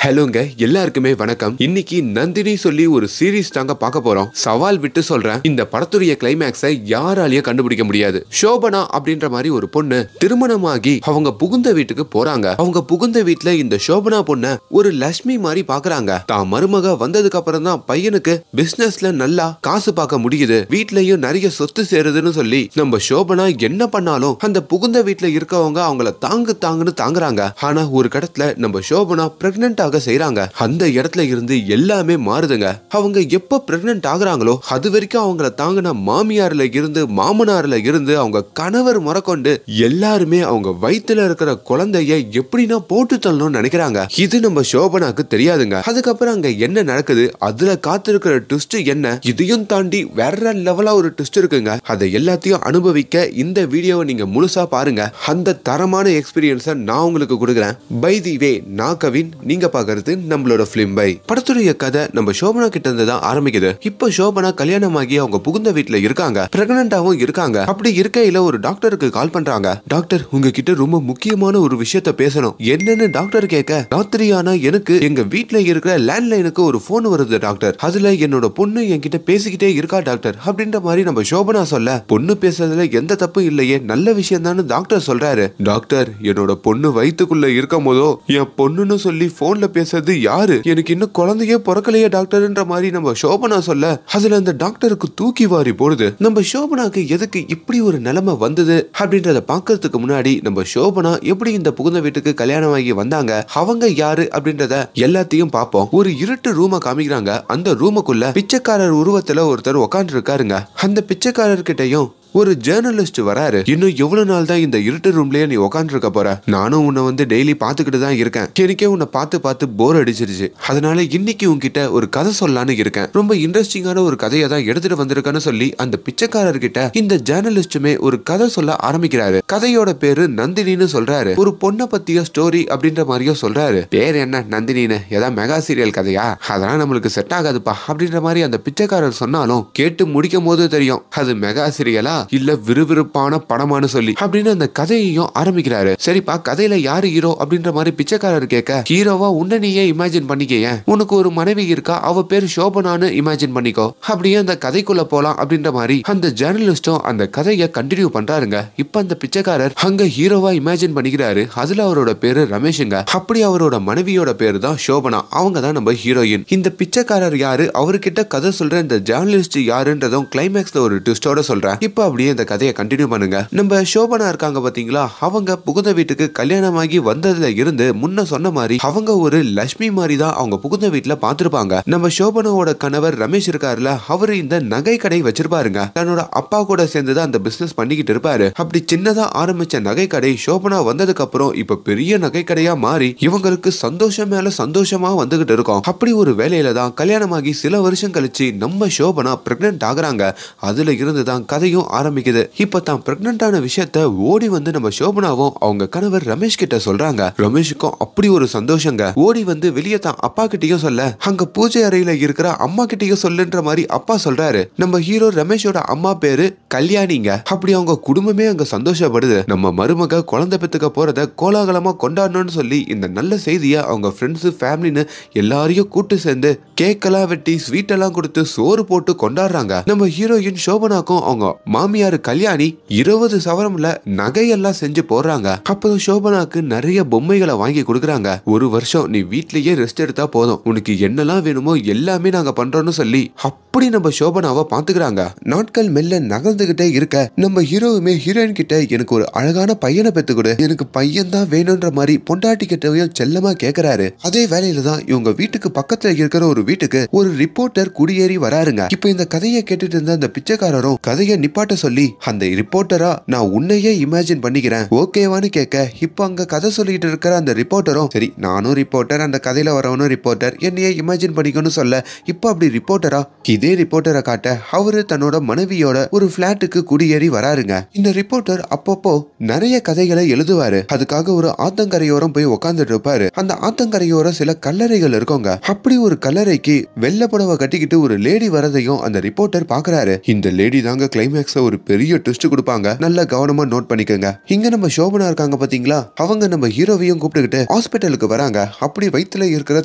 ஹலோங்க, எல்லாருக்குமே வணக்கம். இன்னைக்கு நந்தினி சொல்லி ஒரு சீரீஸ் தாங்க பார்க்க போறோம். சவால் விட்டு சொல்றேன், இந்த படத்துடைய கிளைமேக்ஸை யாராலையும் கண்டுபிடிக்க முடியாது. சோபனா அப்படின்ற மாதிரி ஒரு பொண்ணு திருமணமாகி அவங்க புகுந்த வீட்டுக்கு போறாங்க. அவங்க புகுந்த வீட்டுல இந்த சோபனா பொண்ண ஒரு லட்சுமி மாதிரி பாக்குறாங்க. தான் மருமக வந்ததுக்கு அப்புறம் தான் பையனுக்கு பிசினஸ்ல நல்லா காசு பார்க்க முடியுது, வீட்லயும் நிறைய சொத்து சேருதுன்னு சொல்லி நம்ம சோபனா என்ன பண்ணாலும் அந்த புகுந்த வீட்டுல இருக்கவங்க அவங்கள தாங்குன்னு தாங்குறாங்க. ஆனா ஒரு கடத்துல நம்ம சோபனா பிரெக்னன்ட் செய்யறாங்க. அந்த இடத்துல இருந்து எல்லாமே மாறுதுங்க. அவங்க எப்ப பிரெக்னன்ட் ஆகுறாங்களோ அது வரைக்கும் அவங்கள தாங்கின மாமியார்ல இருந்து மாமனார்ல இருந்து அவங்க கணவர் முறக்கொண்டு எல்லாருமே அவங்க வயித்துல இருக்கிற குழந்தைய எப்படின்னா போட்டு தள்ளணும்னு நினைக்கிறாங்க. இது நம்ம சோபனாக்கு தெரியாதுங்க. அதுக்கப்புறம் அங்க என்ன நடக்குது, அதுல காத்திருக்கிற ட்விஸ்ட் என்ன, இதையும் தாண்டி வேற லெவலா ஒரு ட்விஸ்ட் இருக்குங்க. அதை எல்லாத்தையும் அனுபவிக்க இந்த வீடியோவை நீங்க முழுசா பாருங்க. அந்த தரமான எக்ஸ்பீரியன்ஸை நான் உங்களுக்கு கொடுக்குறேன். பை தி வே, நான் கவின், நீங்க பாக்குறது நம்மளோட பிலிம் பை. படத்துடைய கதை நம்ம சோபனா கிட்ட இருந்து தான் ஆரம்பிக்குது. இப்போ சோபனா கல்யாணமாகி அவங்க புகுந்த வீட்டுல இருக்காங்க, பிரெக்னன்டாவும் இருக்காங்க. அப்படி இருக்கையில ஒரு டாக்டருக்கு கால் பண்றாங்க. டாக்டர், உங்ககிட்ட ரொம்ப முக்கியமான ஒரு விஷயத்த பேசணும். என்னன்னு டாக்டர் கேட்க, ராத்திரியானா எனக்கு எங்க வீட்டுல இருக்கிற லேண்ட்லைனுக்கு ஒரு போன் வருது டாக்டர், அதுல என்னோட பொண்ணு என்கிட்ட பேசிக்கிட்டே இருக்கா டாக்டர் அப்படின்ற மாதிரி நம்ம சோபனா சொல்ல, பொண்ணு பேசுறதுல எந்த தப்பு இல்லையே, நல்ல விஷயம் தான் டாக்டர் சொல்றாரு. டாக்டர், என்னோட பொண்ணு வயித்துக்குள்ள இருக்கும் போதோ என் பொண்ணுன்னு சொல்லி போன்ல பேசுறது யாரு, எனக்கு இன்னும் குழந்தையே பிறக்கலையே டாக்டர்ன்ற மாதிரி நம்ம சோபனா சொல்ல, அதுல அந்த டாக்டருக்கு தூக்கி வாரி போடுது. நம்ம சோபனாக்கு எதுக்கு இப்படி ஒரு நிலைமை வந்தது அப்படின்றத பாக்கிறதுக்கு முன்னாடி நம்ம சோபனா எப்படி இந்த புகுந்த வீட்டுக்கு கல்யாணம் ஆகி வந்தாங்க, அவங்க யாரு அப்படின்றத எல்லாத்தையும் பார்ப்போம். ஒரு இருட்டு ரூமை காமிக்கிறாங்க. அந்த ரூமுக்குள்ள பிச்சைக்காரர் உருவத்துல ஒருத்தர் உட்கார்ந்து இருக்காருங்க. அந்த பிச்சைக்காரர் கிட்டையும் ஒரு ஜேர்னலிஸ்ட் வராரு. இன்னும் எவ்வளவு நாள் தான் இந்த இருட்டு ரூம்லயே நீ உட்கார்ந்து இருக்க போற, நானும் உன்னை டெய்லி பாத்துக்கிட்டு தான் இருக்கேன், எனக்கே உன்னை பார்த்து போர் அடிச்சிருச்சு, அதனால இன்னைக்கு உன்கிட்ட ஒரு கதை சொல்லலான்னு இருக்கேன், ரொம்ப இன்ட்ரெஸ்டிங்கான ஒரு கதையை தான் எடுத்துட்டு வந்திருக்கேன்னு சொல்லி அந்த பிச்சைக்காரர்கிட்ட இந்த ஜேர்னலிஸ்டுமே ஒரு கதை சொல்ல ஆரம்பிக்கிறாரு. கதையோட பேரு நந்தினின்னு சொல்றாரு. ஒரு பொண்ணை பத்திய ஸ்டோரி அப்படின்ற மாதிரியோ சொல்றாரு. பேர் என்ன நந்தினின்னு, ஏதாவது மெகா சீரியல் கதையா, அதெல்லாம் நம்மளுக்கு செட் ஆகாதுப்பா அப்படின்ற மாதிரி அந்த பிச்சைக்காரர் சொன்னாலும் கேட்டு முடிக்கும் போது தெரியும் அது மெகா சீரியலா இல்ல விறுவிறுப்பான படமானு சொல்லி அப்படின்னு அந்த கதையையும் ஆரம்பிக்கிறாரு. சரிப்பா, கதையில யாரு ஹீரோ அப்படின்ற மாதிரி பிச்சைக்காரர் கேட்க, ஹீரோவா உன்னை நீயே இமேஜின் பண்ணிக்க, உனக்கு ஒரு மனைவி இருக்கா, அவ பேர் சோபனான்னு இமேஜின் பண்ணிக்கோ, அப்படியே அந்த கதைக்குள்ள போலாம் அப்படின்ற மாதிரி அந்த ஜேர்னலிஸ்டும் அந்த கதையை கண்டினியூ பண்றாருங்க. இப்ப அந்த பிச்சைக்காரர் அங்க ஹீரோவா இமேஜின் பண்ணிக்கிறாரு. அதுல அவரோட பேரு ரமேஷுங்க. அப்படி அவரோட மனைவியோட பேரு தான் சோபனா, அவங்க தான் நம்ம ஹீரோயின். இந்த பிச்சைக்காரர் யாரு, அவர்கிட்ட கதை சொல்ற இந்த ஜேர்னலிஸ்ட் யாருன்றதும் கிளைமேக்ஸ்ல ஒரு ட்விஸ்டோட சொல்றேன். இப்ப அப்படியே இந்த கதையை கண்டினியூ பண்ணுங்க. நம்ம சோபனா இருக்காங்க பாத்தீங்களா, அவங்க புகுந்த வீட்டுக்கு கல்யாணமாகி வந்ததுல இருந்து முன்ன சொன்ன மாதிரி அவங்க ஒரு லட்சுமி மாதிரி தான் அவங்க புகுந்த வீட்டுல பாத்துருப்பாங்க. நம்ம சோபனாவோட கணவர் ரமேஷ் இருக்காருல, அவரு இந்த நகை கடை வச்சிருப்பாருங்க. தன்னோட அப்பா கூட சேர்ந்துதான் அந்த பிசினஸ் பண்ணிக்கிட்டு இருப்பாரு. அப்படி சின்னதா ஆரம்பிச்ச நகை கடை சோபனா வந்ததுக்கு அப்புறம் இப்ப பெரிய நகை கடையா மாறி இவங்களுக்கு சந்தோஷம் மேல சந்தோஷமா வந்துகிட்டு இருக்கோம். அப்படி ஒரு வேலையில தான் கல்யாணமாகி சில வருஷம் கழிச்சு நம்ம சோபனா பிரெக்னன்ட் ஆகுறாங்க. அதுல இருந்து தான் கதையும் ஆரம்பிக்குது. இப்ப தான் பிரெக்னன்டான விஷயத்த ஓடி வந்து நம்ம சோபனாவும் அவங்க கணவர் ரமேஷ் கிட்ட சொல்றாங்க. ரமேஷுக்கும் அப்படி ஒரு சந்தோஷங்க. ஓடி வந்து வெளியே தான் அப்பா கிட்டயும் சொல்ல, அங்க பூஜை அறையில இருக்கிற அம்மா கிட்டயும் சொல்லுன்ற மாதிரி அப்பா சொல்றாரு. நம்ம ஹீரோ ரமேஷோட அம்மா பேரு கல்யாணிங்க. அப்படி அவங்க குடும்பமே அங்க சந்தோஷப்படுது. நம்ம மருமக குழந்தை பெத்துக்க போறத கோலாகலமா கொண்டாடணும்னு சொல்லி இந்த நல்ல செய்திய அவங்க ஃப்ரெண்ட்ஸ் ஃபேமிலின்னு எல்லாரையும் கூட்டு சேர்ந்து கேக்கெல்லாம் வெட்டி ஸ்வீட் எல்லாம் கொடுத்து சோறு போட்டு கொண்டாடுறாங்க. நம்ம ஹீரோயின் சோபனாக்கும் அவங்க மாமியார் கல்யாணி 20 சவரம்ல நகையெல்லாம் செஞ்சு போடுறாங்க. அப்போ சோபனாக்கு நிறைய பொம்மைகளை வாங்கி கொடுக்குறாங்க. ஒரு வருஷம் நீ வீட்லயே ரெஸ்ட் எடுத்தா போதும், உனக்கு என்னெல்லாம் வேணுமோ எல்லாமே நாங்க பண்றோம்னு சொல்லி அப்படி நம்ம சோபனாவை பாத்துக்கிறாங்க. நாட்கள் மெல்ல நகர்ந்துகிட்டே இருக்க நம்ம ஹீரோவுமே ஹீரோயின் கிட்ட எனக்கு ஒரு அழகான பையனை பெத்து கொடு, எனக்கு பையன் தான் வேணும்ன்ற மாதிரி பொண்டாட்டி கிட்டயும் செல்லமா கேக்குறாரு. அதே வேலையில தான் இவங்க வீட்டுக்கு பக்கத்துல இருக்கிற ஒரு வீட்டுக்கு ஒரு ரிப்போர்ட்டர் குடியேறி வராருங்க. இப்ப இந்த கதையை கேட்டுட்டு இருந்த அந்த பிச்சைக்காரரும் கதையை நிப்பாட்ட சொல்லி, அந்த ரிப்போர்ட்டரா நான் உன்னையே இமேஜின் பண்ணிக்கிறேன் ஓகேவான்னு கேட்க, இப்ப அங்க கதை சொல்லிட்டு இருக்கிற அந்த ரிப்போர்ட்டரும் சரி நானும் ரிப்போர்ட்டர், அந்த கதையில வரவனும் ரிப்போர்ட்டர், என்னையே இமேஜின் பண்ணிக்கணும்னு சொல்ல, இப்ப அப்படி ரிப்போர்ட்டரா இதே ரிப்போர்ட்டரை காட்ட அவரு தன்னோட மனைவியோட ஒரு பிளாட்டுக்கு குடியேறி வராருங்க. இந்த ரிப்போர்ட்டர் அப்பப்போ நிறைய கதைகளை எழுதுவாரு. அதுக்காக ஒரு ஆத்தங்கரையோரம் போய் உட்கார்ந்துட்டு இருப்பாரு. அந்த ஆத்தங்கரையோரம் சில கல்லறைகள் இருக்குங்க. அப்படி ஒரு கல்லறைக்கு வெள்ளை புடவை கட்டிக்கிட்டு ஒரு லேடி வரதையும் அந்த ரிப்போர்ட்டர் பாக்குறாரு. இந்த லேடி தாங்க கிளைமேக்ஸ்ல ஒரு பெரிய ட்விஸ்ட் கொடுப்பாங்க. நல்லா கவனமா நோட் பண்ணிக்கோங்க. இங்க நம்ம சோபனா இருக்காங்க பாத்தீங்களா, அவங்க நம்ம ஹீரோவையும் கூப்பிட்டுக்கிட்டு ஹாஸ்பிட்டலுக்கு வராங்க. அப்படி வயித்துல இருக்கிற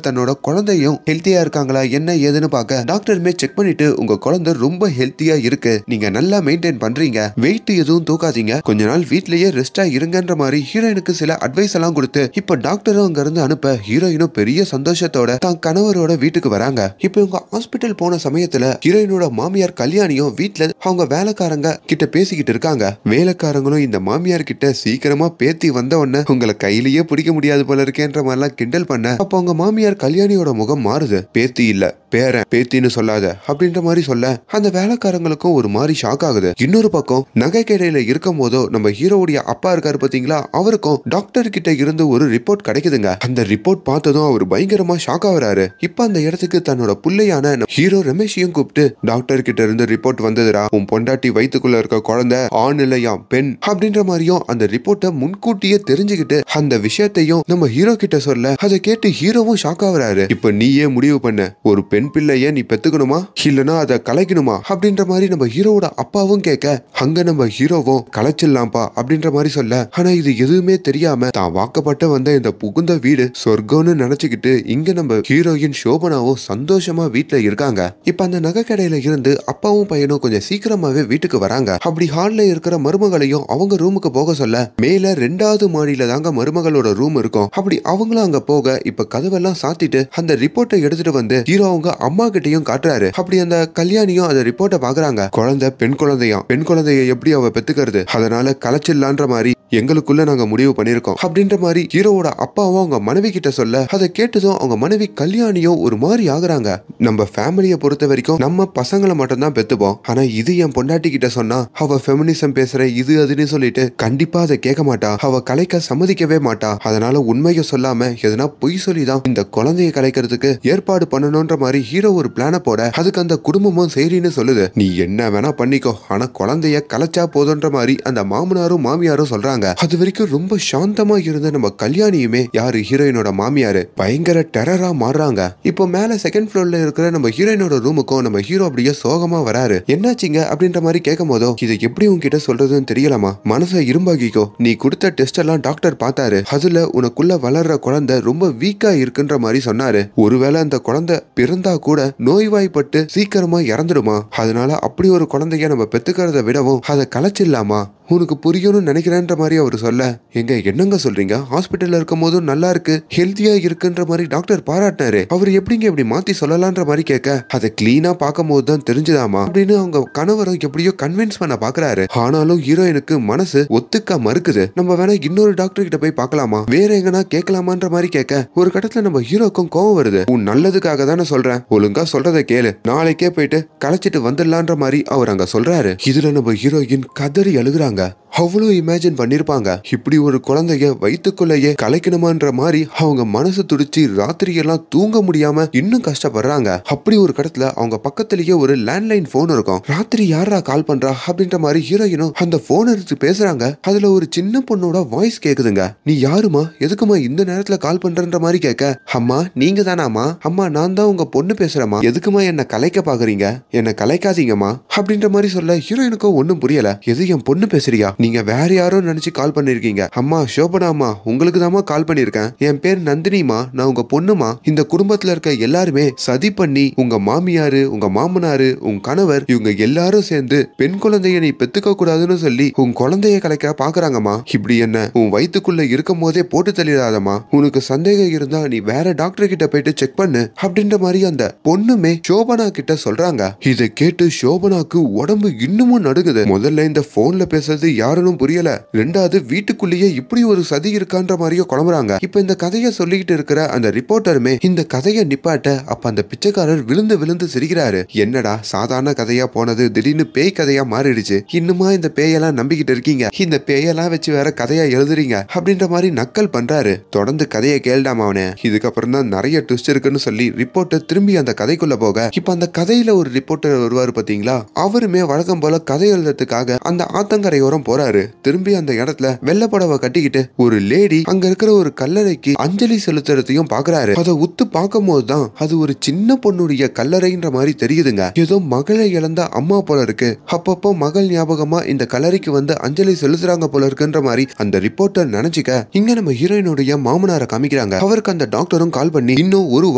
தன்னோட குழந்தையும் ஹெல்த்தியா இருக்காங்களா என்ன ஏதுன்னு பார்க்க டாக்டருமே செக் பண்ணிட்டு உங்க குழந்தை ரொம்ப ஹெல்த்தியா இருக்கு, நீங்க நல்லா மெயின்டைன் பண்றீங்க, வெயிட் எதுவும் தூக்காதீங்க, கொஞ்ச நாள் வீட்லயே ரெஸ்டா இருங்கன்ற மாதிரி ஹீரோயினுக்கு சில அட்வைஸ் எல்லாம் கொடுத்து இப்ப டாக்டரும் அங்க இருந்து அனுப்ப ஹீரோயினும் பெரிய சந்தோஷத்தோட தான் கணவரோட வீட்டுக்கு வராங்க. இப்ப இவங்க ஹாஸ்பிட்டல் போன சமயத்துல ஹீரோயினோட மாமியார் கல்யாணியும் வீட்டுல அவங்க வேலைக்காரங்க கிட்ட பேசிக்கிட்டு இருக்காங்க. வேலைக்காரங்களும் இந்த மாமியார் கிட்ட சீக்கிரமா பேத்தி வந்த உடனே உங்களை கையிலேயே பிடிக்க முடியாது போல இருக்கேன்ற மாதிரிலாம் கிண்டல் பண்ண அப்ப அவங்க மாமியார் கல்யாணியோட முகம் மாறுது. பேத்தி இல்ல பேரன், பேத்தின்னு சொல்லாத அப்படின்ற மாதிரி சொல்ல அந்த வேலைக்காரங்களுக்கும் ஒரு மாதிரி ஷாக் ஆகுது. இன்னொரு பக்கம் நகை கடையில இருக்கும் போதோ நம்ம ஹீரோவுடைய அப்பா இருக்காரு பாத்தீங்களா, அவருக்கும் டாக்டர் கிட்ட இருந்து ஒரு ரிப்போர்ட் கிடைக்குதுங்க. அந்த ரிப்போர்ட் பார்த்ததும் அவர் பயங்கரமா ஷாக் ஆகுறாரு. இப்ப அந்த இடத்துக்கு தன்னோட புள்ளையான ஹீரோ ரமேஷையும் கூப்பிட்டு டாக்டர் கிட்ட இருந்து ரிப்போர்ட் வந்ததுடா, உன் பொண்டாட்டி வயித்துக்குள்ள இருக்க குழந்தை ஆண் இல்லையா பெண் அப்படின்ற மாதிரியும் அந்த ரிப்போர்ட்டை முன்கூட்டியே தெரிஞ்சுக்கிட்டு அந்த விஷயத்தையும் நம்ம ஹீரோ கிட்ட சொல்ல அதை கேட்டு ஹீரோவும் ஷாக் ஆகுறாரு. இப்ப நீயே முடிவு பண்ண, ஒரு பெண் பிள்ளைய நீ பெத்துக்கணுமா இல்லனா அதை கலைக்கணுமா அப்படின்ற மாதிரி நம்ம ஹீரோவோட அப்பாவும் கேட்க அங்க நம்ம ஹீரோவும் கலைச்சிடலாம்பா அப்படின்ற மாதிரி சொல்ல, ஆனா இது எதுவுமே தெரியாம தான் வாக்கப்பட்ட வந்த இந்த புகுந்த வீடு சொர்க்கம்னு நினைச்சுக்கிட்டு இங்க நம்ம ஹீரோயின் சோபனாவும் சந்தோஷமா வீட்டுல இருக்காங்க. இப்ப அந்த நகை கடையில இருந்து அப்பாவும் பையனும் கொஞ்சம் சீக்கிரமாவே வீட்டுக்கு வராங்க. அப்படி ஹால்ல இருக்கிற மருமகளையும் அவங்க ரூமுக்கு போக சொல்ல மேல 2வது மாடியில தாங்க மருமகளோட ரூம் இருக்கும். அப்படி அவங்களும் அங்க போக இப்ப கதவெல்லாம் சாத்திட்டு அந்த ரிப்போர்ட்டை எடுத்துட்டு வந்து ஹீரோ அவங்க அம்மா கிட்டையும் காட்டுறாரு. அப்படி அந்த கல்யாணியும் அந்த ரிப்போர்ட்டை பாக்குறாங்க. குழந்தை பெண் குழந்தையா, பெண் குழந்தைய எப்படி அவ பெத்துக்கிறது, அதனால கலைச்சிடலான்ற மாதிரி எங்களுக்குள்ள நாங்க முடிவு பண்ணிருக்கோம் அப்படின்ற மாதிரி ஹீரோவோட அப்பாவும் அவங்க மனைவி கிட்ட சொல்ல அதை கேட்டதும் அவங்க மனைவி கல்யாணியும் ஒரு மாதிரி ஆகுறாங்க. நம்ம ஃபேமிலியை பொறுத்த வரைக்கும் நம்ம பசங்களை மட்டும் தான் பெத்துப்போம், ஆனா இது என் பொண்டாட்டி கிட்ட சொன்னா அவ ஃபெமினிசம் பேசுற இது அதுன்னு சொல்லிட்டு கண்டிப்பா அதை கேட்க மாட்டா, அவ கலைக்க சம்மதிக்கவே மாட்டா, அதனால உண்மையை சொல்லாம எதனா பொய் சொல்லிதான் இந்த குழந்தைய கலைக்கிறதுக்கு ஏற்பாடு பண்ணணும்ன்ற மாதிரி ஹீரோ ஒரு பிளான போட அதுக்கு அந்த குடும்பமும் சரின்னு சொல்லுது. நீ என்ன வேணா பண்ணிக்கோ, ஆனா குழந்தைய கலைச்சா போதுன்ற மாதிரி அந்த மாமனாரும் மாமியாரும் சொல்றாங்க. அது வரைக்கும் ரொம்ப சாந்தமா இருந்த நம்ம கல்யாணியுமே யாரு ஹீரோயினோட மாமியாரு பயங்கர டெரரா மாறுறாங்க. இப்போ மேல செகண்ட் ஃப்ளோர்ல இருக்கிற நம்ம ஹீரோயினோட ரூமுக்கும் நம்ம ஹீரோ அப்படியே சோகமா வராரு. என்னாச்சுங்க அப்படின்ற மாதிரி கேட்கும் போதோ இதை எப்படி உன்கிட்ட சொல்றதுன்னு தெரியலாமா, மனசை இரும்பாகிக்கோ, நீ கொடுத்த டெஸ்ட் எல்லாம் டாக்டர் பார்த்தாரு, அதுல உனக்குள்ள வளர்ற குழந்தை ரொம்ப வீக்கா இருக்குன்ற மாதிரி சொன்னாரு. ஒருவேளை அந்த குழந்தை பிறந்தா கூட நோய்வாய்ப்பட்டு சீக்கிரமா இறந்துடுமா, அதனால அப்படி ஒரு குழந்தைய நம்ம பெத்துக்கிறத விடவும் அதை கலைச்சிடலாமா, உனக்கு புரியணும்னு நினைக்கிறேன்ற மாதிரி அவர் சொல்ல, எங்க என்னங்க சொல்றீங்க, ஹாஸ்பிட்டல்ல இருக்கும் போதும் நல்லா இருக்கு ஹெல்த்தியா இருக்குன்ற மாதிரி டாக்டர் பாராட்டினாரு, அவர் எப்படிங்க இப்படி மாத்தி சொல்லலான்ற மாதிரி கேட்க அதை கிளீனா பார்க்கும் போது தான் தெரிஞ்சுதாமா அப்படின்னு அவங்க கணவரும் எப்படியோ கன்வின்ஸ் பண்ண பாக்குறாரு. ஆனாலும் ஹீரோயினுக்கு மனசு ஒத்துக்க மறுக்குது. நம்ம வேணா இன்னொரு டாக்டர் கிட்ட போய் பார்க்கலாமா, வேற எங்கன்னா கேட்கலாமான்ற மாதிரி கேட்க ஒரு கட்டத்துல நம்ம ஹீரோக்கும் கோவம் வருது. உன் நல்லதுக்காக தானே சொல்றேன், ஒழுங்கா சொல்றதை கேளு, நாளைக்கே போயிட்டு கலைச்சிட்டு வந்துடலான்ற மாதிரி அவர் அங்க சொல்றாரு. இதுல நம்ம ஹீரோயின் கதறி அழுகுறாங்க. அவ்வளவு இமேஜின் பண்ணிருப்பாங்க, இப்படி ஒரு குழந்தைய வயிற்றுக்குள்ளேயே கலைக்கணுமான்ற மாதிரி அவங்க மனசு துடிச்சு ராத்திரி எல்லாம் தூங்க முடியாம இன்னும் கஷ்டப்படுறாங்க. அப்படி ஒரு கடத்துல அவங்க பக்கத்திலேயே ஒரு லேண்ட்லைன் போன் இருக்கும். ராத்திரி யாரா கால் பண்றா அப்படின்ற மாதிரி ஹீரோயினும் அந்த போன் எடுத்து பேசுறாங்க. அதுல ஒரு சின்ன பொண்ணோட வாய்ஸ் கேக்குதுங்க. நீ யாருமா, எதுக்குமா இந்த நேரத்துல கால் பண்றன்ற மாதிரி கேட்க, அம்மா நீங்க தானாமா, அம்மா நான் தான் உங்க பொண்ணு பேசுறேம்மா, எதுக்குமா என்ன கலைக்க பாக்குறீங்க, என்ன கலைக்காதீங்கம்மா அப்படின்ற மாதிரி சொல்ல ஹீரோயினுக்கும் ஒன்னும் புரியல. எது என் பொண்ணு பேசுறியா, நீங்க வேற யாரோ நினைச்சு கால் பண்ணிருக்கீங்க, அம்மா சோபனாமா உங்களுக்கு தாமா கால் பண்ணிருக்கேன், என் பேர் நந்தினிமா, நான் உங்க பொண்ணுமா, இந்த குடும்பத்துல இருக்க எல்லாருமே சதி பண்ணி உங்க மாமியாரு உங்க மாமனாரு உங்க கணவர் இவங்க எல்லாரும் சேர்ந்து பெண் குழந்தைய நீ பெத்துக்க கூடாதுன்னு சொல்லி உன் குழந்தைய கலைக்க பாக்குறாங்கம்மா, இப்படி என்ன உன் வயிற்றுக்குள்ள இருக்கும் போதே போட்டு தள்ளிடாதம்மா, உனக்கு சந்தேகம் இருந்தா நீ வேற டாக்டர் கிட்ட போயிட்டு செக் பண்ணு அப்படின்ற மாதிரி அந்த பொண்ணுமே சோபனா கிட்ட சொல்றாங்க. இதை கேட்டு சோபனாக்கு உடம்பு இன்னமும் நடுங்குது. முதல்ல இந்த போன்ல பேசுறது யாருன்னு புரியல. ரெண்டாவது வீட்டுக்குள்ளேயே இப்படி ஒரு சதி இருக்கான்ற மாதிரியோ குழம்புறாங்க. இப்ப இந்த கதையை சொல்லிக்கிட்டு இருக்கிற அந்த ரிப்போர்ட்டருமே இந்த கதையை நிப்பாட்ட அப்ப அந்த பிச்சைக்காரர் விழுந்து விழுந்து சிரிக்கிறாரு. என்னடா சாதாரண கதையா போனது திடீர்னு பேய் கதையா மாறிடுச்சு, இன்னுமா இந்த பேயெல்லாம் நம்பிக்கிட்டு இருக்கீங்க, இந்த பேயெல்லாம் வச்சு வேற கதையா எழுதுறீங்க அப்படின்ற மாதிரி நக்கல் பண்றாரு. தொடர்ந்து கதையை கேள்டாம அவனே, இதுக்கப்புறம் தான் நிறைய ட்விஸ்ட் இருக்குன்னு சொல்லி ரிப்போர்ட்டர் திரும்பி அந்த கதைக்குள்ள போக இப்ப அந்த கதையில ஒரு ரிப்போர்ட்டர் வருவாரு பாத்தீங்களா, அவருமே வழக்கம் போல கதை எழுதுறதுக்காக அந்த ஆத்தங்கரையோரம் போறாரு. திரும்பி அந்த இடத்துல வெள்ளப்படவை கட்டிக்கிட்டு ஒரு லேடி அங்க இருக்கிற ஒரு கல்லறைக்கு அஞ்சலி செலுத்துறதையும் பாக்குறாரு. அதை உத்து பார்க்கும் போதுதான் அது ஒரு சின்ன பொண்ணுடைய கல்லறைன்ற மாதிரி தெரியுதுங்க. ஏதோ மகளை இழந்த அம்மா போல இருக்கு. அப்பப்போ மகள் ஞாபகமா இந்த கல்லறைக்கு வந்து அஞ்சலி செலுத்துறாங்க போல இருக்குன்ற மாதிரி அந்த ரிப்போர்ட்டர் நினைச்சுக்க இங்க நம்ம ஹீரோயினுடைய மாமனாரை காமிக்கிறாங்க. அவருக்கு அந்த டாக்டரும் கால் பண்ணி இன்னும் ஒரு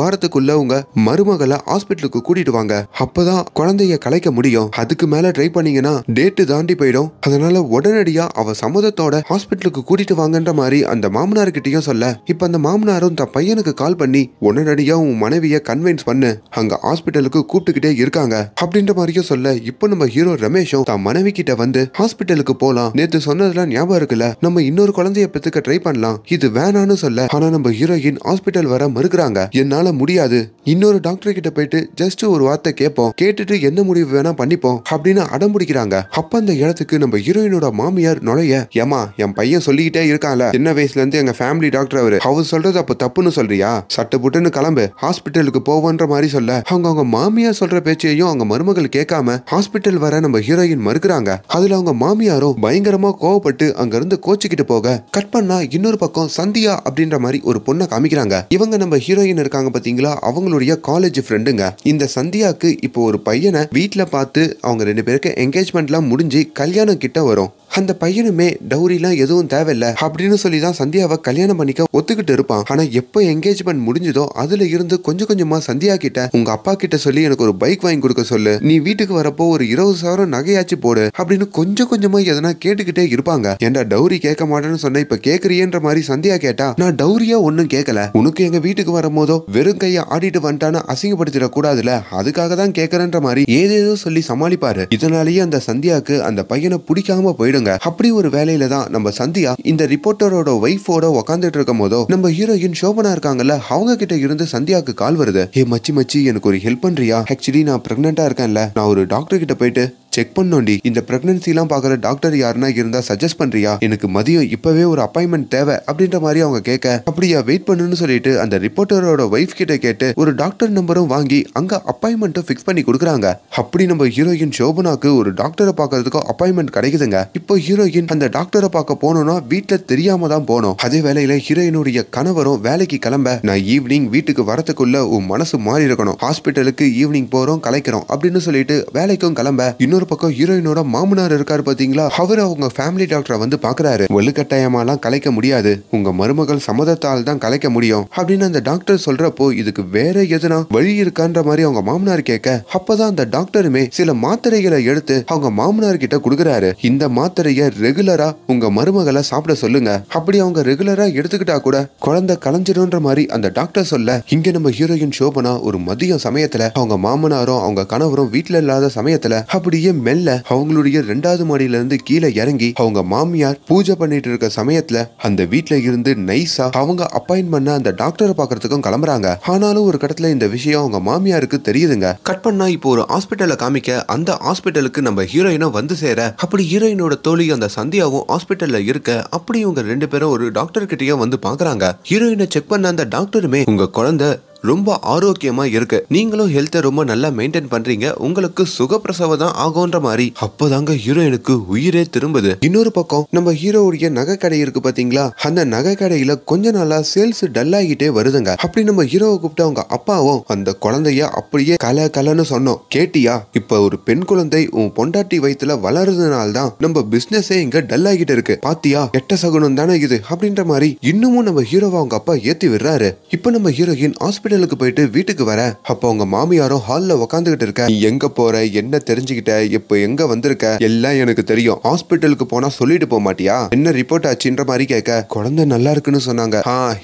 வாரத்துக்குள்ள உங்க மருமகளை ஹாஸ்பிட்டலுக்கு கூட்டிட்டு வாங்க, அப்பதான் குழந்தைய கலைக்க முடியும், அதுக்கு மேல ட்ரை பண்ணீங்கன்னா டேட்டு தாண்டி போயிடும், அதனால உடனடியா அவ சம்மதத்தோட ஹாஸ்பிட்டலுக்கு கூட்டிட்டு வாங்கன்ற மாதிரி அந்த மாமனார் கிட்டயும் சொல்ல இப்ப அந்த மாமனாரும் தன் பையனுக்கு கால் பண்ணி உடனடியா உன் மனைவிய கன்வின்ஸ் பண்ணு, அங்க ஹாஸ்பிட்டலுக்கு கூப்பிட்டுக்கிட்டே இருக்காங்க அப்படின்ற மாதிரியும் சொல்ல இப்ப நம்ம ஹீரோ ரமேஷும் தன் மனைவி கிட்ட வந்து ஹாஸ்பிட்டலுக்கு போலாம், நேத்து சொன்னதெல்லாம் ஞாபகம் இருக்குல்ல, நம்ம இன்னொரு குழந்தைய பெத்துக்க ட்ரை பண்ணலாம், இது வேணான்னு சொல்ல ஆனா நம்ம ஹீரோயின் ஹாஸ்பிட்டல் வர மறுக்கிறாங்க. என்னால முடியாது, இன்னொரு டாக்டர் கிட்ட போயிட்டு ஜஸ்ட் ஒரு வார்த்தை கேட்போம், கேட்டுட்டு என்ன முடிவு வேணா பண்ணிப்போம் அப்படின்னு அடம் பிடிக்கிறாங்க. அப்ப அந்த இடத்துக்கு நம்ம ஹீரோயினோட மாமியார் நுழைய, ஏமா என் பையன் சொல்லிக்கிட்டே இருக்கான்ல, சின்ன வயசுல இருந்து எங்க ஃபேமிலி டாக்டர் அவர் சொல்றது அப்ப தப்புன்னு சொல்றியா, சட்டு புட்டுன்னு கிளம்பு ஹாஸ்பிட்டலுக்கு போவன்ற மாதிரி சொல்ல அவங்க மாமியார் சொல்ற பேச்சையும் அவங்க மருமகள் கேட்காம ஹாஸ்பிட்டல் வர நம்ம ஹீரோயின் மறுக்கிறாங்க. அதுல அவங்க மாமியாரும் பயங்கரமா கோவப்பட்டு அங்க இருந்து கோச்சிக்கிட்டு போக கட் பண்ணா இன்னொரு பக்கம் சந்தியா அப்படின்ற மாதிரி ஒரு பொண்ணை காமிக்கிறாங்க. இவங்க நம்ம ஹீரோயின் இருக்காங்க பாத்தீங்களா, அவங்களுடைய காலேஜ் ஃப்ரெண்டுங்க. இந்த சந்தியாக்கு இப்போ ஒரு பையனை வீட்டுல பார்த்து அவங்க 2 பேருக்கு என்கேஜ்மெண்ட்லாம் முடிஞ்சு கல்யாணம் கிட்ட வரும். அந்த பையனுமே டவுரிலாம் எதுவும் தேவையில்ல அப்படின்னு சொல்லி தான் சந்தியாவை கல்யாணம் பண்ணிக்க ஒத்துக்கிட்டு இருப்பான். ஆனா எப்போ என்கேஜ்மெண்ட் முடிஞ்சதோ அதுல இருந்து கொஞ்சம் கொஞ்சமா சந்தியா கிட்ட உங்க அப்பா கிட்ட சொல்லி எனக்கு ஒரு பைக் வாங்கி கொடுக்க சொல்லு, நீ வீட்டுக்கு வரப்போ ஒரு 20,000 நகையாச்சு போடு அப்படின்னு கொஞ்சம் கொஞ்சமா எதனா கேட்டுக்கிட்டே இருப்பாங்க. ஏன்டா டவுரி கேட்க மாட்டேன்னு சொன்ன, இப்ப கேக்குறியன்ற மாதிரி சந்தியா கேட்டா, நான் டவுரியா ஒன்னும் கேட்கல, உனக்கு எங்க வீட்டுக்கு வரும்போதோ வெறும் கையை ஆடிட்டு வந்துட்டான்னு அசிங்கப்படுத்திட கூடாதுல, அதுக்காக தான் கேட்கறன்ற மாதிரி ஏதேதோ சொல்லி சமாளிப்பாரு. இதனாலேயே அந்த சந்தியாக்கு அந்த பையனை பிடிக்காம போயிடுங்க. அப்படி ஒரு வேலையில தான் நம்ம சந்தியா இந்த ரிப்போர்ட்டரோட வைஃபோட உட்காந்துட்டு இருக்கும் போதோ நம்ம ஹீரோயின் சோபனா இருக்காங்கல்ல, அவங்க கிட்ட இருந்து சந்தியாக்கு கால் வருது. ஏ மச்சி எனக்கு ஒரு ஹெல்ப் பண்றியா, ஆக்சுவலி நான் பிரெக்னெண்டா இருக்கேன்ல, நான் ஒரு டாக்டர் கிட்ட போயிட்டு செக் பண்ணோண்டி, இந்த பிரெக்னன்சி எல்லாம் பாக்குற டாக்டர் யாருன்னா இருந்தா சஜஸ்ட் பண்றியா, எனக்கு மதியம் இப்பவே ஒரு அப்பாயின்மெண்ட் தேவை அப்படின்ற மாதிரி அவங்க கேட்க, அப்படியா வெயிட் பண்ணுன்னு சொல்லிட்டு அந்த ரிப்போர்ட்டரோட வைஃப் கிட்ட கேட்டு ஒரு டாக்டர் நம்பரும் வாங்கி அங்க அப்பாயின்மெண்ட் ஃபிக்ஸ் பண்ணி கொடுக்குறாங்க. அப்படி நம்ம ஹீரோயின் சோபனாக்கு ஒரு டாக்டரை பாக்குறதுக்கு அப்பாயின்மெண்ட் கிடைக்குதுங்க. இப்போ ஹீரோயின் அந்த டாக்டரை பார்க்க போனோம்னா வீட்டுல தெரியாம தான் போனோம். அதே வேளையில ஹீரோயினுடைய கணவரும் வேலைக்கு கிளம்ப, நான் ஈவினிங் வீட்டுக்கு வரத்துக்குள்ள உன் மனசு மாறி இருக்கணும், ஹாஸ்பிட்டலுக்கு ஈவினிங் போறோம் கலைக்கிறோம் அப்படின்னு சொல்லிட்டு வேலைக்கும் கிளம்ப, இன்னொரு பக்கம் ஹீரோயினோட மாமனார் இருக்காரு பாத்தீங்களா, அவர் அவங்க ஃபேமிலி டாக்டரை வந்து பாக்குறாரு. வலுக்கட்டாயமாலாம் கலைக்க முடியாது, உங்க மருமகள் சம்மதத்தால் தான் கலைக்க முடியும் அப்படின்னு அந்த டாக்டர் சொல்றப்போ இதுக்கு வேற எதுனா வழி இருக்கான்ற மாதிரி அவங்க மாமனார் கேட்க, அப்பதான் அந்த டாக்டருமே சில மாத்திரைகளை எடுத்து அவங்க மாமனார் கிட்ட கொடுக்குறாரு. இந்த மாத்திரைய ரெகுலரா உங்க மருமகளை சாப்பிட சொல்லுங்க, அப்படி அவங்க ரெகுலரா எடுத்துக்கிட்டா கூட குழந்தை கலைஞ்சிடும்ன்ற மாதிரி அந்த டாக்டர் சொல்ல, இங்க நம்ம ஹீரோயின் சோபனா ஒரு மதியம் சமயத்துல அவங்க மாமனாரும் அவங்க கணவரும் வீட்டுல இல்லாத சமயத்துல அப்படியே மெல்ல அவங்களுடைய 2வது மாடியில இருந்து கீழே இறங்கி அவங்க மாமியார் பூஜை பண்ணிட்டு இருக்க சமயத்துல அந்த வீட்டுல இருந்து நைஸா அவங்க அப்பாயின்ட் பண்ண அந்த டாக்டரை பாக்குறதுக்கும் கிளம்புறாங்க. ஆனாலும் ஒரு கடத்துல இந்த விஷயம் அவங்க மாமியாருக்கு தெரியுதுங்க. கட் பண்ணா இப்போ ஒரு ஹாஸ்பிட்டல காமிக்க, அந்த ஹாஸ்பிட்டலுக்கு நம்ம ஹீரோயினும் வந்து சேர, அப்படி ஹீரோயினோட தோழி அந்த சந்தியாவும் ஹாஸ்பிட்டல்ல இருக்க, அப்படி இவங்க 2 பேரும் ஒரு டாக்டர் கிட்டயும் வந்து பாக்குறாங்க. ஹீரோயினை செக் பண்ண அந்த டாக்டருமே உங்க குழந்தை ரொம்ப ஆரோக்கியமா இருக்கு, நீங்களும் ஹெல்த்தை ரொம்ப நல்லா மெயின்டைன் பண்றீங்க, உங்களுக்கு சுகப்பிரசவம் தான் ஆகும்ன்ற மாதிரி அப்பதாங்க ஹீரோயினுக்கு உயிரே திரும்புது. இன்னொரு பக்கம் நம்ம ஹீரோவுடைய நகை கடை இருக்கு பாத்தீங்களா, அந்த நகை கடையில கொஞ்ச நாளா சேல்ஸ் டல் ஆகிட்டே வருதுங்க. அப்படி நம்ம ஹீரோவை கூப்பிட்டு அவங்க அப்பாவும் அந்த குழந்தைய அப்படியே கலன்னு சொன்னோம், கேட்டியா, இப்ப ஒரு பெண் குழந்தை உன் பொண்டாட்டி வயித்துல வளர்றதுனால தான் நம்ம பிசினஸே இங்க டல் ஆகிட்டு இருக்கு, பாத்தியா எட்ட சகுனம் தானே இது அப்படின்ற மாதிரி இன்னமும் நம்ம ஹீரோவை அவங்க அப்பா ஏத்தி விடுறாரு. இப்ப நம்ம ஹீரோயின் ஹாஸ்பிட்டல் ஹாஸ்பிட்டலுக்கு போயிட்டு வீட்டுக்கு வர அப்போ உங்க மாமியாரும் ஹால்ல உட்காந்துகிட்டு இருக்க. நீ எங்க போற, என்ன தெரிஞ்சுக்கிட்ட, இப்ப எங்க வந்திருக்க, எல்லாம் எனக்கு தெரியும். ஹாஸ்பிட்டலுக்கு போனா சொல்லிட்டு போக மாட்டியா, என்ன ரிப்போர்ட் ஆச்சுன்ற மாதிரி கேட்க, குழந்தை நல்லா இருக்குன்னு சொன்னாங்க.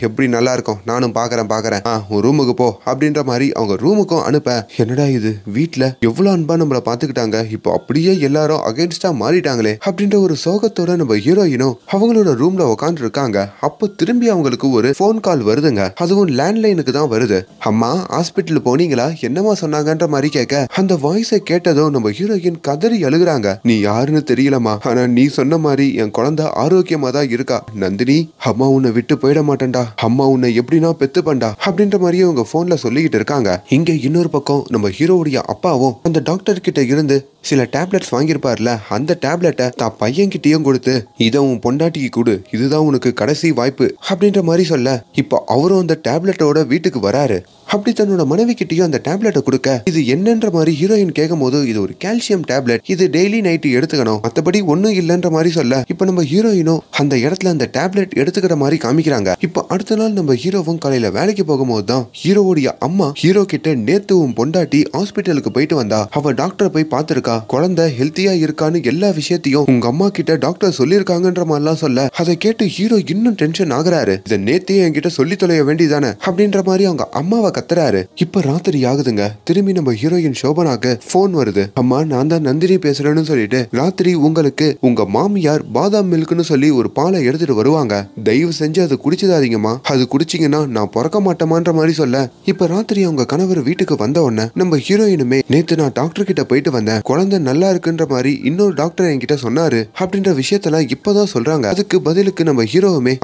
எப்படி நல்லா இருக்கும், நானும் பாக்குறேன் உன் ரூமுக்கு போ அப்படின்ற மாதிரி அவங்க ரூமுக்கும் அனுப்ப. என்னடா இது, வீட்டுல எவ்வளவு அன்பா நம்மள பாத்துக்கிட்டாங்க, இப்போ அப்படியே எல்லாரும் அகைன்ஸ்டா மாறிட்டாங்களே அப்படின்ற ஒரு சோகத்தோட நம்ம ஹீரோயினும் அவங்களோட ரூம்ல உட்காந்து இருக்காங்க. அப்போ திரும்பி அவங்களுக்கு ஒரு போன் கால் வருதுங்க. அதுவும் லேண்ட்லைனுக்கு தான் வருது. அம்மா ஹாஸ்பிட்டல் போனீங்களா, என்னமா சொன்னாங்கன்ற மாதிரி கேட்க, அந்த வாய்ஸை கேட்டதும் நம்ம ஹீரோயின் கதறி அழுகுறாங்க. நீ யாருன்னு தெரியலமா, ஆனா நீ சொன்ன மாதிரி என் குழந்தை ஆரோக்கியமா தான் இருக்கா. நந்தினி, அம்மா உன்னை விட்டு போயிட மாட்டேன்டா, அம்மா உன்னை எப்படின்னா பெத்து பண்ணா அப்படின்ற மாதிரியே அவங்க போன்ல சொல்லிக்கிட்டு இருக்காங்க. இங்க இன்னொரு பக்கம் நம்ம ஹீரோவுடைய அப்பாவும் அந்த டாக்டர் கிட்ட இருந்து சில டேப்லெட்ஸ் வாங்கியிருப்பார்ல, அந்த டேப்லெட்டை தான் பையன்கிட்டயும் கொடுத்து இதை உன் பொண்டாட்டிக்கு கொடு, இதுதான் உனக்கு கடைசி வாய்ப்பு அப்படின்ற மாதிரி சொல்ல, இப்போ அவரும் அந்த டேப்லெட்டோட வீட்டுக்கு வராரு. அப்படி தன்னோட மனைவி கிட்டயும் அந்த டேப்லெட்டை கொடுக்க, இது என்னன்ற மாதிரி ஹீரோயின் கேட்கும் போது, இது ஒரு கால்சியம் டேப்லெட், இது டெய்லி நைட்டு எடுத்துக்கணும், மற்றபடி ஒன்னும் இல்லைன்ற மாதிரி சொல்ல, இப்ப நம்ம ஹீரோயினும் அந்த இடத்துல அந்த டேப்லெட் எடுத்துக்கிற மாதிரி காமிக்கிறாங்க. இப்போ அடுத்த நாள் நம்ம ஹீரோவும் காலையில வேலைக்கு போகும்போது தான் ஹீரோவுடைய அம்மா ஹீரோ கிட்ட, நேத்து உன் பொண்டாட்டி ஹாஸ்பிட்டலுக்கு போயிட்டு வந்தா, அவ டாக்டரை போய் பார்த்திருக்கா, குழந்தை ஹெல்த்தியா இருக்கான்னு எல்லா விஷயத்தையும் உங்க அம்மா கிட்ட டாக்டர் சொல்லியிருக்காங்கன்ற மாதிரிலாம் சொல்ல, அதை கேட்டு ஹீரோ இன்னும் டென்ஷன் ஆகுறாரு. இதை நேத்தே என்கிட்ட சொல்லி தொலைய வேண்டியதானே அப்படின்ற மாதிரி அவங்க அம்மாவை கத்துறாரு. இப்ப ராத்திரி ஆகுதுங்க. திரும்பி நம்ம ஹீரோயின் சோபனாக்கு போன் வருது. அம்மா, நான் தான் நந்தினி பேசுறேன்னு சொல்லிட்டு, ராத்திரி உங்களுக்கு உங்க மாமியார் பாதாம் மில்க்னு சொல்லி ஒரு பாலை எடுத்துட்டு வருவாங்க, தயவு செஞ்சு அது குடிச்சுதாதீங்கம்மா, அது குடிச்சிங்கன்னா நான் பிறக்க மாட்டேமான்ற மாதிரி சொல்ல, இப்ப ராத்திரி அவங்க கணவர் வீட்டுக்கு வந்த உடனே நம்ம ஹீரோயினுமே, நேத்து நான் டாக்டர் கிட்ட போயிட்டு வந்தேன், குழந்தை நல்லா இருக்குன்ற மாதிரி இன்னொரு டாக்டர் என்கிட்ட சொன்னாரு அப்படின்ற விஷயத்தெல்லாம் இப்பதான் சொல்றாங்க. அதுக்கு பதிலுக்கு நம்ம ஹீரோவுமே,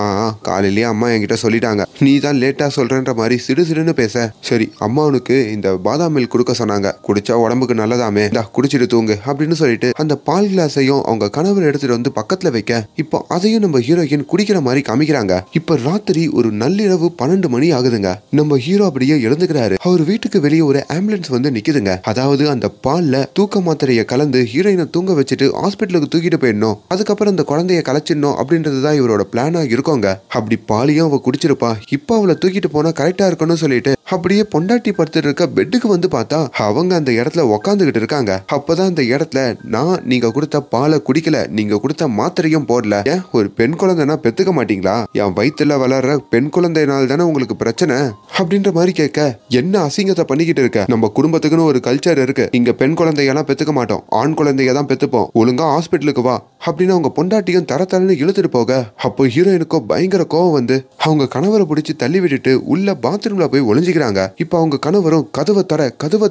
காலையிலேயே அம்மா என்கிட்ட சொல்லிட்டாங்க, நீ தான் லேட்டா சொல்றன்ற மாதிரி சிறு சிறுன்னு பேச, சரி அம்மாவுக்கு இந்த பாதாம் மில்க் கொடுக்க சொன்னாங்க, குடிச்சா உடம்புக்கு நல்லதாமே, குடிச்சிட்டு தூங்கு அப்படின்னு சொல்லிட்டு அந்த பால் கிளாஸையும் அவங்க கணவர் எடுத்துட்டு வந்து பக்கத்துல வைக்க, இப்போ அதையும் நம்ம ஹீரோயின் குடிக்கிற மாதிரி காமிக்கிறாங்க. இப்ப ராத்திரி ஒரு நள்ளிரவு 12 மணி ஆகுதுங்க. நம்ம ஹீரோ அப்படியே எழுந்துக்கிறாரு. அவர் வீட்டுக்கு வெளியே ஒரு ஆம்புலன்ஸ் வந்து நிக்குதுங்க. அதாவது அந்த பால்ல தூக்க மாத்திரையை கலந்து ஹீரோயினை தூங்க வச்சுட்டு ஹாஸ்பிட்டலுக்கு தூக்கிட்டு போயிடணும், அதுக்கப்புறம் அந்த குழந்தைய கலைச்சிடணும் அப்படின்றதுதான் இவரோட பிளானா இருக்கோங்க. அப்படி பாலியும் அவ குடிச்சிருப்பா, இப்ப அவளை தூக்கிட்டு போனா கரெக்டா இருக்கணும்னு சொல்லிட்டு அப்படியே பொண்டாட்டி படுத்துட்டு இருக்க பெட்டுக்கு வந்து பார்த்தா அவங்க அந்த இடத்துல உக்காந்துகிட்டு இருக்காங்க. அப்பதான் அந்த இடத்துல, நான் நீங்க கொடுத்த பாலை குடிக்கல, நீங்க கொடுத்த மாத்திரையும் போடல, ஏன் ஒரு பெண் குழந்தைனா பெத்துக்க மாட்டீங்களா, என் வயிற்றுல வளர்ற பெண் குழந்தைனால தானே உங்களுக்கு பிரச்சனை அப்படின்ற மாதிரி கேட்க, என்ன அசிங்கத்தை பண்ணிக்கிட்டு இருக்க, நம்ம குடும்பத்துக்குன்னு ஒரு கல்ச்சர் இருக்கு, இங்க பெண் குழந்தையெல்லாம் பெத்துக்க மாட்டோம், ஆண் குழந்தைய தான் பெத்துப்போம், ஒழுங்கா ஹாஸ்பிட்டலுக்கு வா அப்படின்னு அவங்க பொண்டாட்டியும் தரத்தரன்னு இழுத்துட்டு போக, அப்போ ஹீரோயினுக்கோ பயங்கர கோவம் வந்து அவங்க கணவரை பிடிச்சி தள்ளி விட்டுட்டு உள்ள பாத்ரூம்ல போய் ஒளிஞ்சிக்கிறாங்க. இப்ப அவங்க கணவரும் கதவை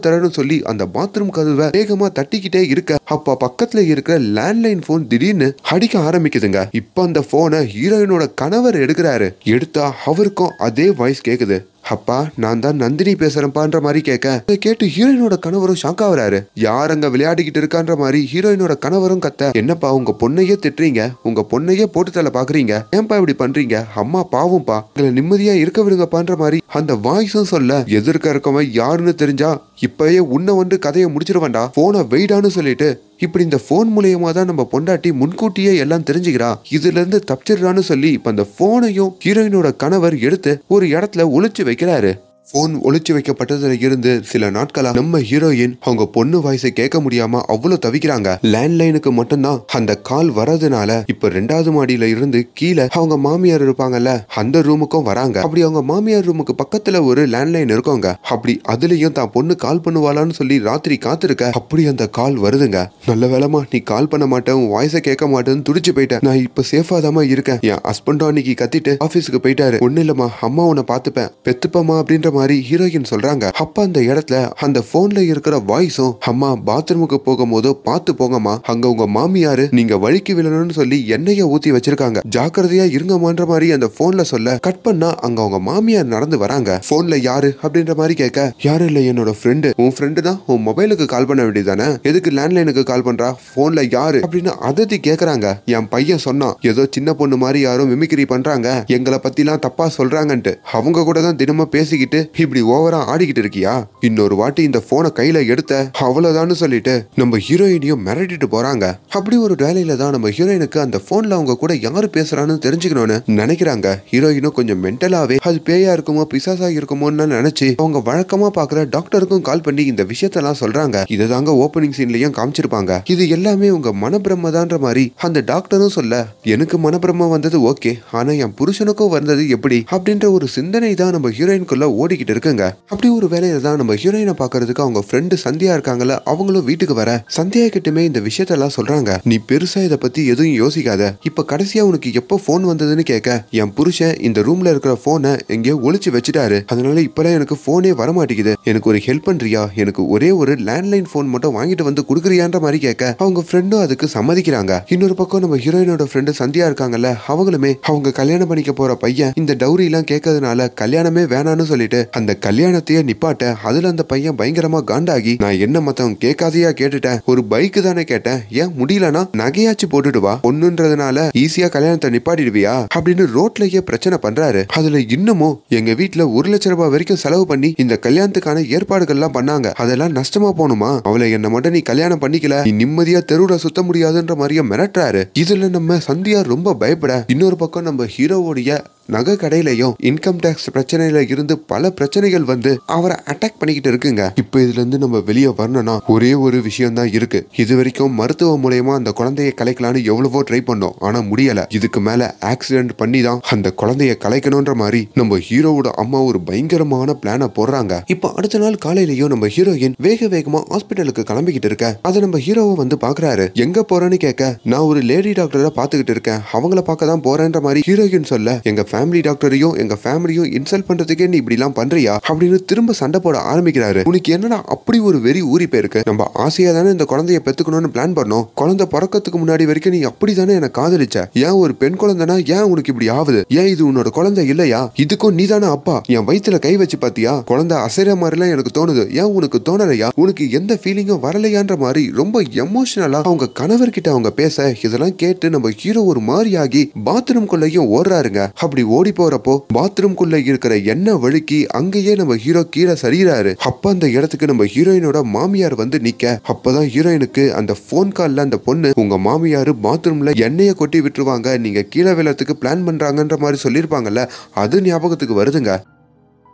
தரன்னு சொல்லி அந்த பாத்ரூம் கதவை வேகமா தட்டிக்கிட்டே இருக்க, அப்ப பக்கத்துல இருக்கிற லேண்ட்லைன் போன் திடீர்னு அடிக்க ஆரம்பிக்குதுங்க. இப்ப அந்த போனை ஹீரோயினோட கணவர் எடுக்கிறாரு. எடுத்தா அவருக்கும் அதே வாய்ஸ் கேக்குது, அப்பா நான் தான் நந்தினி பேசுறேன்பான்ற மாதிரி கேட்க, அதை கேட்டு ஹீரோயினோட கணவரும் ஷாக் ஆகுறாரு. யார் அங்க விளையாடிக்கிட்டு இருக்கான்ற மாதிரி ஹீரோயினோட கணவரும் கத்த, என்னப்பா உங்க பொண்ணையே திட்டுறீங்க, உங்க பொண்ணையே போட்டு தள்ள பாக்குறீங்க, ஏன்பா இப்படி பண்றீங்க, அம்மா பாவம்பா, இதுல நிம்மதியா இருக்க விடுங்கப்பான்ற மாதிரி அந்த வாய்ஸும் சொல்ல, எதிர்க்க இருக்கவன் யாருன்னு தெரிஞ்சா இப்பயே உன்னை வந்து கதையை முடிச்சிருவான்டா, போனை வெயிடான்னு சொல்லிட்டு, இப்படி இந்த போன் மூலியமா தான் நம்ம பொண்டாட்டி முன்கூட்டியே எல்லாம் தெரிஞ்சுக்கிறா, இதுல இருந்து தப்பிச்சிடறான்னு சொல்லி இப்ப அந்த போனையும் ஹீரோயினோட கணவர் எடுத்து ஒரு இடத்துல ஒளிச்சு வைக்கிறாரு. போன் ஒளிச்சு வைக்கப்பட்டதுல இருந்து சில நாட்களா நம்ம ஹீரோயின் அவங்க பொண்ணு வாய்ஸை கேட்க முடியாம அவ்வளவு தவிக்கிறாங்க. லேண்ட்லைனுக்கு மட்டும்தான் அந்த கால் வரதுனால இப்ப 2வது மாடியில இருந்து கீழே அவங்க மாமியார் இருப்பாங்கல்ல, அந்த ரூமுக்கும் வராங்க. அப்படி அவங்க மாமியார் ரூமுக்கு பக்கத்துல ஒரு லேண்ட்லைன் இருக்கோங்க. அப்படி அதுலயும் தான் பொண்ணு கால் பண்ணுவாளான்னு சொல்லி ராத்திரி காத்திருக்க, அப்படி அந்த கால் வருதுங்க. நல்ல வேலைமா நீ கால் பண்ண மாட்டேன், உன் வாய்ஸை கேட்க மாட்டேன்னு துடிச்சு போயிட்டேன், நான் இப்ப சேஃபா தாமா இருக்கேன், என் ஹஸ்பண்டும் அன்னைக்கு கத்திட்டு ஆபீஸுக்கு போயிட்டாரு, ஒண்ணு இல்லம்மா அம்மா உன்னை பாத்துப்பேன், பெத்துப்பமா அப்படின்ற மாதிரி ஹீரோயின் சொல்றாங்க. அப்ப அந்த இடத்துல அந்த போன்ல இருக்கிற வாய்ஸும், அம்மா பாத்ரூமுக்கு போகும்போது பார்த்து போங்கம்மா, அங்க உங்க மாமியாரு நீங்க வழிக்கு விழணும்னு சொல்லி எண்ணெய ஊத்தி வச்சிருக்காங்க, ஜாக்கிரதையா இருங்கமான்ற மாதிரி அந்த போன்ல சொல்ல, கட் பண்ணா அங்க அவங்க மாமியார் நடந்து வராங்க. போன்ல யாரு அப்படின்ற மாதிரி கேட்க, யாரு இல்ல என்னோட ஃப்ரெண்டு, உன் ஃப்ரெண்டு தான் உன் மொபைலுக்கு கால் பண்ண வேண்டியதானே, எதுக்கு லேண்ட்லைனுக்கு கால் பண்றா, போன்ல யாரு அப்படின்னு அதட்டி கேக்குறாங்க. என் பையன் சொன்னான், ஏதோ சின்ன பொண்ணு மாதிரி யாரும் மிமிக்ரி பண்றாங்க, எங்களை பத்தி எல்லாம் தப்பா சொல்றாங்கன்ட்டு, அவங்க கூட தான் தினமும் பேசிக்கிட்டு இப்படி ஓவரா ஆடிக்கிட்டு இருக்கியா, இன்னொரு வாட்டி இந்த போனை கையில எடுத்த அவ்வளவுதான்னு சொல்லிட்டு நம்ம ஹீரோயினையும் மிரட்டிட்டு போறாங்க. அப்படி ஒரு வேலையில தான் நம்ம ஹீரோயினுக்கு அந்த போன்ல அவங்க கூட யாரு பேசுறான்னு தெரிஞ்சுக்கணும்னு நினைக்கிறாங்க. ஹீரோயினும் கொஞ்சம் மென்டலாவே அது பேயா இருக்குமோ பிசாசா இருக்குமோன்னு நினைச்சு அவங்க வழக்கமா பாக்குற டாக்டருக்கும் கால் பண்ணி இந்த விஷயத்தெல்லாம் சொல்றாங்க. இதுதாங்க ஓப்பனிங் சீன்லயும் காமிச்சிருப்பாங்க. இது எல்லாமே உங்க மனப்பிரம்மதான்ற மாதிரி அந்த டாக்டரும் சொல்ல, எனக்கு மனப்பிரம்ம வந்தது ஓகே, ஆனா என் புருஷனுக்கும் வந்தது எப்படி அப்படின்ற ஒரு சிந்தனை தான் நம்ம ஹீரோயின்குள்ள ஓடிக்கிட்டு இருக்குங்க. அப்படி ஒரு வேலையில தான் நம்ம ஹீரோயினை பாக்குறதுக்கு அவங்க ஃப்ரெண்டு சந்தியா இருக்காங்கல்ல, அவங்களும் வீட்டுக்கு வர சந்தியா கிட்டமே இந்த விஷயத்தெல்லாம் சொல்றாங்க. நீ பெருசா இதை பத்தி எதுவும் யோசிக்காத, இப்ப கடைசியா உனக்கு எப்போ போன் வந்ததுன்னு கேட்க, என் புருஷன் இந்த ரூம்ல இருக்கிற போனை எங்கேயோ ஒளிச்சு வச்சுட்டாரு, அதனால இப்பெல்லாம் எனக்கு போனே வர மாட்டேங்குது, எனக்கு ஒரு ஹெல்ப் பண்றியா, எனக்கு ஒரே ஒரு லேண்ட்லைன் போன் மட்டும் வாங்கிட்டு வந்து குடுக்குறியான்ற மாதிரி கேட்க அவங்க ஃப்ரெண்டும் அதுக்கு சம்மதிக்கிறாங்க. இன்னொரு பக்கம் நம்ம ஹீரோயினோட ஃப்ரெண்டு சந்தியா இருக்காங்கல்ல, அவங்களுமே அவங்க கல்யாணம் பண்ணிக்க போற பையன் இந்த டவுரி எல்லாம் கேட்கறதுனால கல்யாணமே வேணான்னு சொல்லிட்டு அந்த கல்யாணத்தையே நிப்பாட்ட, அதுல அந்த பையன் பயங்கரமா காண்டாகி, நான் என்ன மத்தவங்க கேட்காதையா கேட்டுட்டேன், ஒரு பைக்கு தானே கேட்டேன், ஏன் முடியலனா நகையாச்சு போட்டுட்டு வா, ஒண்ணுன்றதுனால ஈஸியா கல்யாணத்தை நிப்பாட்டிடுவியா அப்படின்னு ரோட்லயே பிரச்சனை பண்றாரு. அதுல இன்னமும் எங்க வீட்டுல 1,00,000 ரூபாய் வரைக்கும் செலவு பண்ணி இந்த கல்யாணத்துக்கான ஏற்பாடுகள் எல்லாம் பண்ணாங்க, அதெல்லாம் நஷ்டமா போணுமா, அவளை என்ன மட்டும் நீ கல்யாணம் பண்ணிக்கல நீ நிம்மதியா தெருவுல சுத்த முடியாதுன்ற மாதிரியே மிரட்டுறாரு. இதுல நம்ம சந்தியா ரொம்ப பயப்பட, இன்னொரு பக்கம் நம்ம ஹீரோவோடைய நகை கடையிலையும் இன்கம் டாக்ஸ் பிரச்சனையில இருந்து பல பிரச்சனைகள் வந்து அவரை அட்டாக் பண்ணிக்கிட்டு இருக்குங்க. இப்ப இதுல இருந்து நம்ம வெளியே வரணும்னா ஒரே ஒரு விஷயம் தான் இருக்கு. இது வரைக்கும் மருத்துவ மூலயமா அந்த குழந்தைய கலைக்கலான்னு எவ்வளவோ ட்ரை பண்ணோம், ஆனா முடியல. இதுக்கு மேல ஆக்சிடென்ட் பண்ணி தான் அந்த குழந்தைய கலைக்கணும்ன்ற மாதிரி நம்ம ஹீரோவோட அம்மா ஒரு பயங்கரமான பிளான போடுறாங்க. இப்ப அடுத்த நாள் காலையிலயும் நம்ம ஹீரோயின் வேக வேகமா ஹாஸ்பிட்டலுக்கு கிளம்பிக்கிட்டு இருக்க, அதை நம்ம ஹீரோவை வந்து பாக்குறாரு. எங்க போறேன்னு கேட்க, நான் ஒரு லேடி டாக்டரை பாத்துக்கிட்டு இருக்கேன், அவங்கள பார்க்க தான் போறேன்ற மாதிரி ஹீரோயின் சொல்ல, எங்க ஃபேமிலி டாக்டரையும் எங்க ஃபேமிலியும் இன்சல்ட் பண்றதுக்கே நீ இப்படி எல்லாம் பண்றியா அப்படின்னு திரும்ப சண்டை போட ஆரம்பிக்கிறாரு. உனக்கு என்னடா அப்படி ஒரு வெறி ஊறி போயிருக்கு, நம்ம ஆசையா தானே இந்த குழந்தைய பெத்துக்கணும்னு பிளான் பண்ணோம், குழந்தை பிறக்கிறதுக்கு முன்னாடி வரைக்கும் நீ அப்படிதானே என்ன காதலிச்ச, ஏன் ஒரு பெண் குழந்தைனா ஏன் உனக்கு இப்படி ஆகுது, ஏன் இது உன்னோட குழந்தை இல்லையா, இதுக்கும் நீ தானே அப்பா, என் வயித்துல கை வச்சு பாத்தியா, குழந்தை அசைற மாதிரிலாம் எனக்கு தோணுது, ஏன் உனக்கு தோணலையா, உனக்கு எந்த ஃபீலிங்கும் வரலையான்ற மாதிரி ரொம்ப எமோஷனலா அவங்க கணவர்கிட்ட அவங்க பேச, இதெல்லாம் கேட்டு நம்ம ஹீரோ ஒரு மாதிரியாகி பாத்ரூம் குள்ளையும் ஓடுறாருங்க. அப்படி ஓடி போறப்போ பாத்ரூம் குள்ள இருக்கிற எண்ணெய் வழுக்கி அங்கேயே நம்ம ஹீரோ கீழே சரிகிறாரு. அப்ப அந்த இடத்துக்கு நம்ம ஹீரோயினோட மாமியார் வந்து நிக்க, அப்பதான் ஹீரோயினுக்கு அந்த போன் கால்ல அந்த பொண்ணு, உங்க மாமியாரு பாத்ரூம்ல எண்ணெயை கொட்டி விட்டுருவாங்க, நீங்க கீழே விழத்துக்கு பிளான் பண்றாங்கன்ற மாதிரி சொல்லியிருப்பாங்கல்ல, அது ஞாபகத்துக்கு வருதுங்க.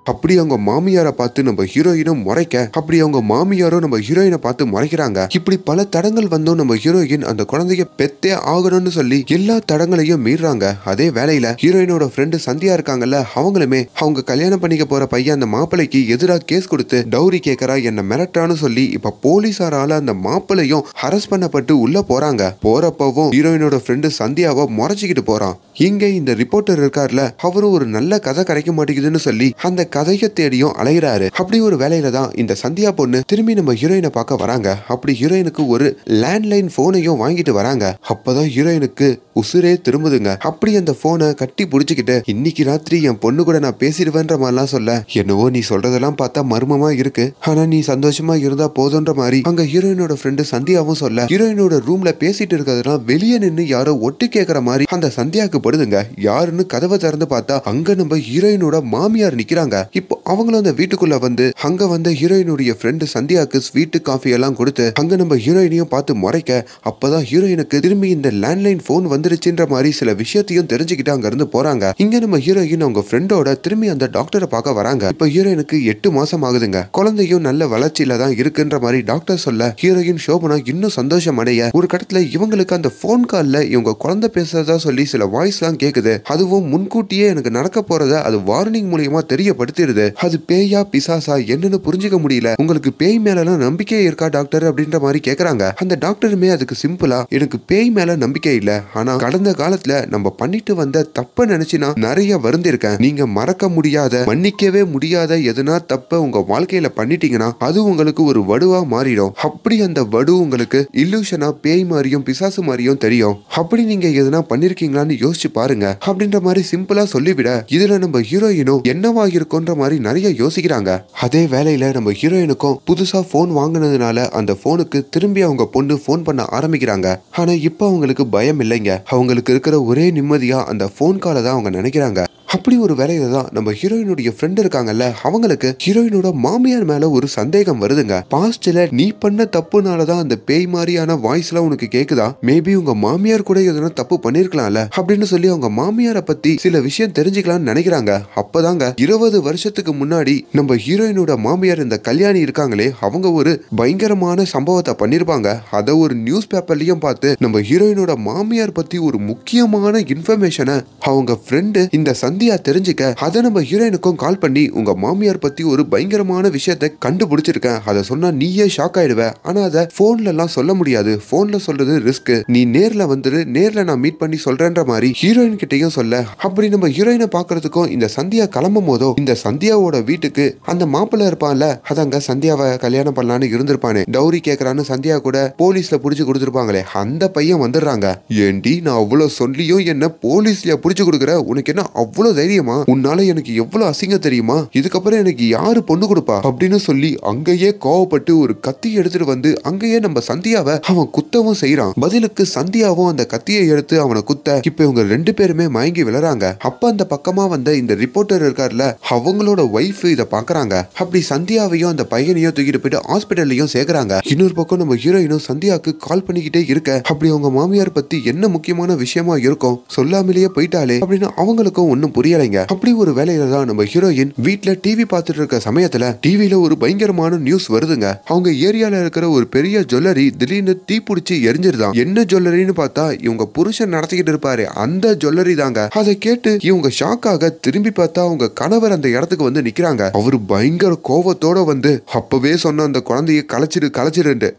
அப்படி அவங்க மாமியாரை பார்த்து நம்ம ஹீரோயினும் முறைக்க, அப்படி அவங்க மாமியாரும் நம்ம ஹீரோயினை பார்த்து முறைக்கிறாங்க. இப்படி பல தடங்கள் வந்தும் நம்ம ஹீரோயின் அந்த குழந்தைய பெத்தே ஆகணும்னு சொல்லி எல்லா தடங்களையும் மீறாங்க. அதே வேலையில ஹீரோயினோட ஃப்ரெண்டு சந்தியா இருக்காங்கல்ல, அவங்களுமே அவங்க கல்யாணம் பண்ணிக்க போற பையன் அந்த மாப்பிளைக்கு எதிராக கேஸ் கொடுத்து டவுரி கேட்கறா, என்ன மிரட்டான்னு சொல்லி இப்ப போலீசாரால அந்த மாப்பிளையும் அரெஸ்ட் பண்ணப்பட்டு உள்ள போறாங்க. போறப்பவும் ஹீரோயினோட ஃப்ரெண்டு சந்தியாவை முறைச்சிக்கிட்டு போறான். இங்க இந்த ரிப்போர்ட்டர் இருக்கார்ல, அவரும் ஒரு நல்ல கதை கிடைக்க மாட்டேங்குதுன்னு சொல்லி அந்த கதையை தேடியும் அலைகிறாரு. அப்படி ஒரு வேலையில தான் இந்த சந்தியா பொண்ணு திரும்பி நம்ம ஹீரோயினை பார்க்க வராங்க. அப்படி ஹீரோயினுக்கு ஒரு லேண்ட்லைன் போனையும் வாங்கிட்டு வராங்க. அப்பதான் ஹீரோயினுக்கு உசுரே திரும்புதுங்க. அப்படி அந்த போனை கட்டி புடிச்சுக்கிட்டு, இன்னைக்கு ராத்திரி என் பொண்ணு கூட நான் பேசிடுவேன்ற மாதிரிலாம் சொல்ல, என்னவோ நீ சொல்றதெல்லாம் பார்த்தா மர்மமா இருக்கு, ஆனா நீ சந்தோஷமா இருந்தா போதுன்ற மாதிரி அங்க ஹீரோயினோட ஃப்ரெண்டு சந்தியாவும் சொல்ல, ஹீரோயினோட ரூம்ல பேசிட்டு இருக்கிறதுனா வெளியே நின்று யாரோ ஒட்டு கேட்கற மாதிரி அந்த சந்தியாக்கு படுதுங்க. யாருன்னு கதவை திறந்து பார்த்தா அங்க நம்ம ஹீரோயினோட மாமியார் நிக்கிறாங்க. இப்போ அவங்களும் அந்த வீட்டுக்குள்ள வந்து அங்க வந்த ஹீரோயினுடைய ஃப்ரெண்டு சந்தியாக்கு ஸ்வீட் காஃபி எல்லாம் கொடுத்து அங்க நம்ம ஹீரோயினையும் பார்த்து முறைக்க, அப்பதான் ஹீரோயினுக்கு திரும்பி இந்த லேண்ட்லைன் போன் வந்துருச்சுன்ற மாதிரி சில விஷயத்தையும் தெரிஞ்சுக்கிட்டு அங்க இருந்து போறாங்க. இங்க நம்ம ஹீரோயின் அவங்க ஃப்ரெண்டோட திரும்பி அந்த டாக்டரை பார்க்க வராங்க. இப்ப ஹீரோயினுக்கு 8 மாசம் ஆகுதுங்க. குழந்தையும் நல்ல வளர்ச்சியில தான் இருக்குன்ற மாதிரி டாக்டர் சொல்ல, ஹீரோயின் சோபனா இன்னும் சந்தோஷம் அடைய, ஒரு கடத்துல இவங்களுக்கு அந்த போன் கால்ல இவங்க குழந்தை பேசுறதா சொல்லி சில வாய்ஸ் எல்லாம் கேக்குது. அதுவும் முன்கூட்டியே எனக்கு நடக்க போறத அது வார்னிங் மூலியமா தெரியப்படுத்திடுது. அது பேயா பிசாசா என்னன்னு புரிஞ்சுக்க முடியல, உங்களுக்கு பேய் மேலாம் நம்பிக்கை இருக்கா டாக்டர் அப்படின்ற மாதிரி கேக்குறாங்க. அந்த டாக்டருமே அதுக்கு சிம்பிளா, எனக்கு பேய் மேல நம்பிக்கை இல்ல, ஆனா கடந்த காலத்துல நம்ம பண்ணிட்டு வந்த தப்ப நினைச்சுனா நிறைய வருந்திருக்கேன், நீங்க மறக்க முடியாத மன்னிக்கவே முடியாத எதுனா தப்ப உங்க வாழ்க்கையில பண்ணிட்டீங்கன்னா அது உங்களுக்கு ஒரு வடுவா மாறிடும். அப்படி அந்த வடு உங்களுக்கு இல்லூஷனா பேய் மாதிரியும் பிசாசு மாதிரியும் தெரியும். அப்படி நீங்க எதுனா பண்ணிருக்கீங்களான்னு யோசிச்சு பாருங்க அப்படின்ற மாதிரி சிம்பிளா சொல்லிவிட, இதுல நம்ம ஹீரோயினும் என்னவா இருக்கும்ன்ற மாதிரி நிறைய யோசிக்கிறாங்க. அதே வேலையில நம்ம ஹீரோயினுக்கும் புதுசா போன் வாங்கினதுனால அந்த போனுக்கு திரும்பி அவங்க பொண்ணு போன் பண்ண ஆரம்பிக்கிறாங்க. ஆனா இப்ப அவங்களுக்கு பயம் இல்லைங்க. அவங்களுக்கு இருக்கிற ஒரே நிம்மதியா அந்த போன் காலை தான் அவங்க நினைக்கிறாங்க. அப்படி ஒரு வேலையில தான் நம்ம ஹீரோயினுடைய ஃப்ரெண்ட் இருக்காங்கல்ல, அவங்களுக்கு ஹீரோயினோட மாமியார் மேல ஒரு சந்தேகம் வருதுங்க. பாஸ்ட்ல நீ பண்ண தப்புனாலதான் அந்த பேய் மாதிரியான வாய்ஸ் எல்லாம் உனக்கு கேக்குதா, மேபி உங்க மாமியார் கூட எதனா தப்பு பண்ணிருக்கலாம்ல அப்படின்னு சொல்லி அவங்க மாமியார பத்தி சில விஷயம் தெரிஞ்சுக்கலாம்னு நினைக்கிறாங்க. அப்பதாங்க 20 வருஷத்துக்கு முன்னாடி நம்ம ஹீரோயினோட மாமியார் இந்த கல்யாணி இருக்காங்களே, அவங்க ஒரு பயங்கரமான சம்பவத்தை பண்ணிருப்பாங்க. அத ஒரு நியூஸ் பேப்பர்லயும் பார்த்து நம்ம ஹீரோயினோட மாமியார் பத்தி ஒரு முக்கியமான இன்ஃபர்மேஷனை அவங்க ஃப்ரெண்டு இந்த சந்தியா தெரிஞ்சுக்க, அதை நம்ம ஹீரோயினுக்கும் கால் பண்ணி உங்க மாமியார் பத்தி ஒரு பயங்கரமான விஷயத்தை கண்டுபிடிச்சிருக்கேன், அதை சொன்னா நீயே ஷாக் ஆயிடுவ, ஆனா அதை போன்ல எல்லாம் சொல்ல முடியாது, போன்ல சொல்றது ரிஸ்க், நீ நேர்ல வந்துரு, நேர்ல நான் மீட் பண்ணி சொல்றேன்ற மாதிரி ஹீரோயின் கிட்டையும் சொல்ல. அப்படி நம்ம ஹீரோயினை பாக்குறதுக்கும் இந்த சந்தியா கிளம்பும் போதோ இந்த சந்தியாவோட வீட்டுக்கு அந்த மாப்பிள்ள இருப்பான்ல, அதங்க சந்தியாவை கல்யாணம் பண்ணலான்னு இருந்திருப்பானே, டௌரி கேக்குறான்னு சந்தியா கூட போலீஸ்ல புடிச்சு கொடுத்துருப்பாங்களே, அந்த பையன் வந்துடுறாங்க. ஏண்டி நான் அவ்வளவு சொல்லியும் என்ன போலீஸ்ல புடிச்சு கொடுக்குற, உனக்கு என்ன அவ்வளவு தைரியமா, உன்னால எனக்கு எவ்வளவு அசிங்கம் தெரியுமா, இதுக்கப்புறம் எனக்கு யாரு பொண்ணு கொடுப்பா அப்படின்னு சொல்லி அங்கேயே கோவப்பட்டு ஒரு கத்தி எடுத்துட்டு வந்து அங்கேயே நம்ம சந்தியாவை அவன் குத்தவும் செய்யறான். பதிலுக்கு சந்தியாவும் அந்த கத்தியை எடுத்து அவனை குத்த, இப்ப இவங்க 2 பேருமே மயங்கி விழறாங்க. அப்ப அந்த பக்கமா வந்த இந்த ரிப்போர்ட்டர் இருக்காருல, அவங்களோட ஒய்ஃப் இத பாக்குறாங்க. அப்படி சந்தியாவையும் அந்த பையனையும் தூக்கிட்டு போயிட்டு ஹாஸ்பிட்டல்லையும் சேர்க்கறாங்க. இன்னொரு பக்கம் நம்ம ஹீரோயினும் சந்தியாவுக்கு கால் பண்ணிக்கிட்டே இருக்க, அப்படி அவங்க மாமியார் பத்தி என்ன முக்கியமான விஷயமா இருக்கும், சொல்லாமலேயே போயிட்டாலே அப்படின்னு அவங்களுக்கும் ஒன்னும் புரியலைங்க. அப்படி ஒரு வேலையில தான் நம்ம ஹீரோயின் வீட்ல டிவி பார்த்துட்டு இருக்க சமயத்துல டிவில ஒரு பயங்கரமான நியூஸ் வருதுங்க. அவங்க ஏரியால இருக்கிற ஒரு பெரிய ஜுவல்லரி திடீர்னு தீ பிடிச்சி எரிஞ்சிருதான். என்ன ஜுவல்லரின்னு பார்த்தா இவங்க புருஷன் நடத்திக்கிட்டு இருப்பாரு அந்த ஜுவல்லரி தாங்க. அதை கேட்டு இவங்க ஷாக்காக திரும்பி பார்த்தா அவங்க கணவர் அந்த இடத்துக்கு வந்து நிக்கிறாங்க. அவரு பயங்கர கோவத்தோட வந்து, அப்பவே சொன்ன அந்த குழந்தைய கலைச்சிரு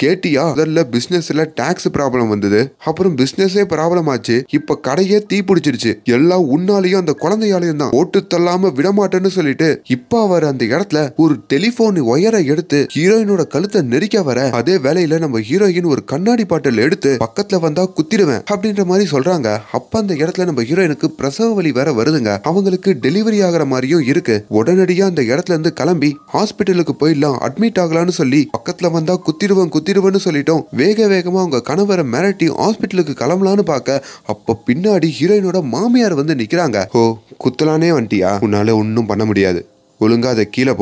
கேட்டியா, முதல்ல பிசினஸ்ல டாக்ஸ் ப்ராப்ளம் வந்தது, அப்புறம் பிசினஸே ப்ராப்ளம் ஆச்சு, இப்ப கடையே தீ பிடிச்சிருச்சு, எல்லாம் உன்னாலையும் அந்த குழந்தையாலையும் தான், ஓட்டு தள்ளாம விடமாட்டேன்னு சொல்லிட்டு இப்ப அவர் அந்த இடத்துல ஒரு டெலிபோன் ஒயரை எடுத்து ஹீரோயினோட கழுத்தை நெரிக்க வர, அதே வேலையில நம்ம ஹீரோயின் ஒரு கண்ணாடி பாட்டில் எடுத்து பக்கத்துல வந்தா குத்திடுவேன் அப்படின்ற மாதிரி சொல்றாங்க. அப்ப அந்த இடத்துல நம்ம ஹீரோயினுக்கு பிரசவ வலி வேற வருதுங்க. அவங்களுக்கு டெலிவரி ஆகிற மாதிரியும் இருக்கு. உடனடியா அந்த இடத்துல இருந்து கிளம்பி ஹாஸ்பிட்டலுக்கு போயிடலாம், அட்மிட் ஆகலாம்னு சொல்லி பக்கத்துல வந்தா குத்திடுவேன்னு சொல்லிட்டோம். வேகமா அவங்க கணவரை மிரட்டி ஹாஸ்பிட்டலுக்கு கிளம்பலான்னு பார்க்க, அப்ப பின்னாடி ஹீரோயினோட மாமியார் வந்து நிக்கிறாங்க. ஓ, குத்தலானே வந்துட்டியா, உன்னால ஒன்னும் பண்ண முடியாது, ஒழுங்கா அதை கீழே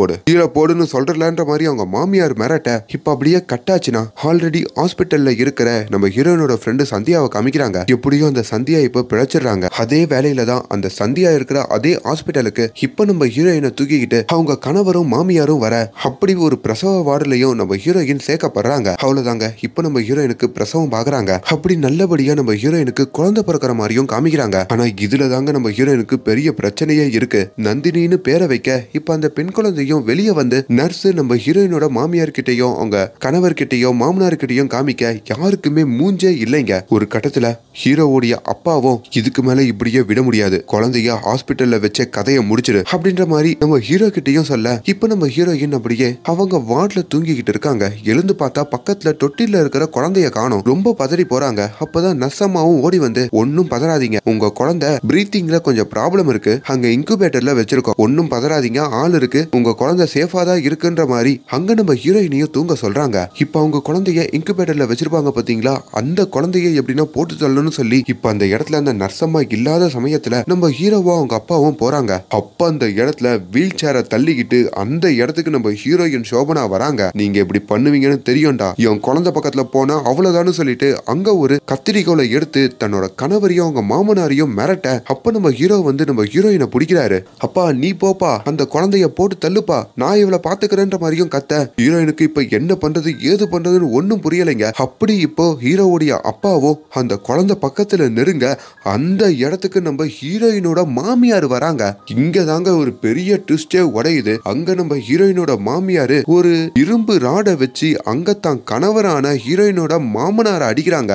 போடுன்னு சொல்றலன்ற மாதிரி அவங்க மாமியார் மிரட்ட, இப்ப அப்படியே கட்டாச்சுன்னா ஆல்ரெடி ஹாஸ்பிட்டல்ல இருக்கிற நம்ம ஹீரோயினோட ஃப்ரெண்டு சந்தியாவை காமிக்கிறாங்க. எப்படியும் அந்த சந்தியா இப்ப பிழைச்சிடுறாங்க. அதே வேலையில தான் அந்த சந்தியா இருக்கிற அதே ஹாஸ்பிட்டலுக்கு இப்ப நம்ம ஹீரோயினை தூக்கிக்கிட்டு அவங்க கணவரும் மாமியாரும் வர, அப்படி ஒரு பிரசவ வார்டுலயும் நம்ம ஹீரோயின் சேர்க்கப்படுறாங்க. அவ்வளவுதாங்க, இப்ப நம்ம ஹீரோயினுக்கு பிரசவம் பாக்குறாங்க. அப்படி நல்லபடியா நம்ம ஹீரோயினுக்கு குழந்தை பிறக்கிற மாதிரியும் காமிக்கிறாங்க. ஆனா இதுல தாங்க நம்ம ஹீரோயினுக்கு பெரிய பிரச்சனையே இருக்கு. நந்தினின்னு பேரை வைக்க இப்ப அந்த பெண் குழந்தையும் வெளியே வந்து நர்ஸ் நம்ம ஹீரோயினோட மாமியார் கிட்டையும் அவங்க கணவர் கிட்டையும் மாமனார் கிட்டையும் காமிக்க யாருக்குமே மூஞ்சே இல்லைங்க. ஒரு கட்டத்துல ஹீரோவுடைய அப்பாவும் இதுக்கு மேல இப்படியே விட முடியாது, குழந்தைய ஹாஸ்பிட்டல்ல வச்ச கதையை முடிச்சிடு அப்படின்ற மாதிரி நம்ம ஹீரோ கிட்டையும் சொல்ல, இப்ப நம்ம ஹீரோயின் அப்படியே அவங்க வார்ட்ல தூங்கிக்கிட்டு இருக்காங்க. எழுந்து பார்த்தா பக்கத்துல தொட்டில இருக்கிற குழந்தைய காணோம். ரொம்ப பதறி போறாங்க. அப்பதான் நர்ஸ் அம்மாவும் ஓடி வந்து, ஒன்னும் பதறாதீங்க, உங்க குழந்தை பிரீத்திங்ல கொஞ்சம் ப்ராப்ளம் இருக்கு, அங்க இன்குபேட்டர்ல வச்சிருக்கோம், ஒன்னும் பதறாதீங்க, ஆள் இருக்கு, உங்க குழந்தை சேஃபா தான் இருக்குன்ற மாதிரி அங்க நம்ம ஹீரோயினையும் தூங்க சொல்றாங்க. இப்ப அவங்க குழந்தைய இன்குபேட்டர்ல வச்சிருப்பாங்க பாத்தீங்களா, அந்த குழந்தைய எப்படின்னா போட்டு தள்ளணும்னு சொல்லி இப்ப அந்த இடத்துல அந்த நர்சம்மா இல்லாத சமயத்துல நம்ம ஹீரோவும் அவங்க அப்பாவும் போறாங்க. அப்ப அந்த இடத்துல வீல் சேரை தள்ளிக்கிட்டு அந்த இடத்துக்கு நம்ம ஹீரோயின் சோபனா வராங்க. நீங்க இப்படி பண்ணுவீங்கன்னு தெரியும்டா, என் குழந்தை பக்கத்துல போனா அவ்வளவுதான்னு சொல்லிட்டு அங்க ஒரு கத்திரிக்கோலை எடுத்து தன்னோட கணவரையும் அவங்க மாமனாரையும் மிரட்ட, அப்ப நம்ம ஹீரோ வந்து நம்ம ஹீரோயினை பிடிக்கிறாரு. அப்பா நீ போப்பா, அந்த குழந்தைய போட்டு தள்ளுப்பா, நான் இவளை பாத்துக்கிறேன்ற மாதிரியும் கத்த, ஹீரோயினுக்கு இப்ப என்ன பண்றது ஏது பண்றதுன்னு ஒன்னும் புரியலைங்க. அப்படி இப்போ ஹீரோவுடைய அப்பாவோ அந்த குழந்தை பக்கத்துல நெருங்க, அந்த இடத்துக்கு நம்ம ஹீரோயினோட மாமியார் வராங்க. இங்க தாங்க ஒரு பெரிய ட்விஸ்டே உடையுது. அங்க நம்ம ஹீரோயினோட மாமியாரு ஒரு இரும்பு ராடை வச்சு அங்க தான் கணவரான ஹீரோயினோட மாமனார அடிக்கிறாங்க.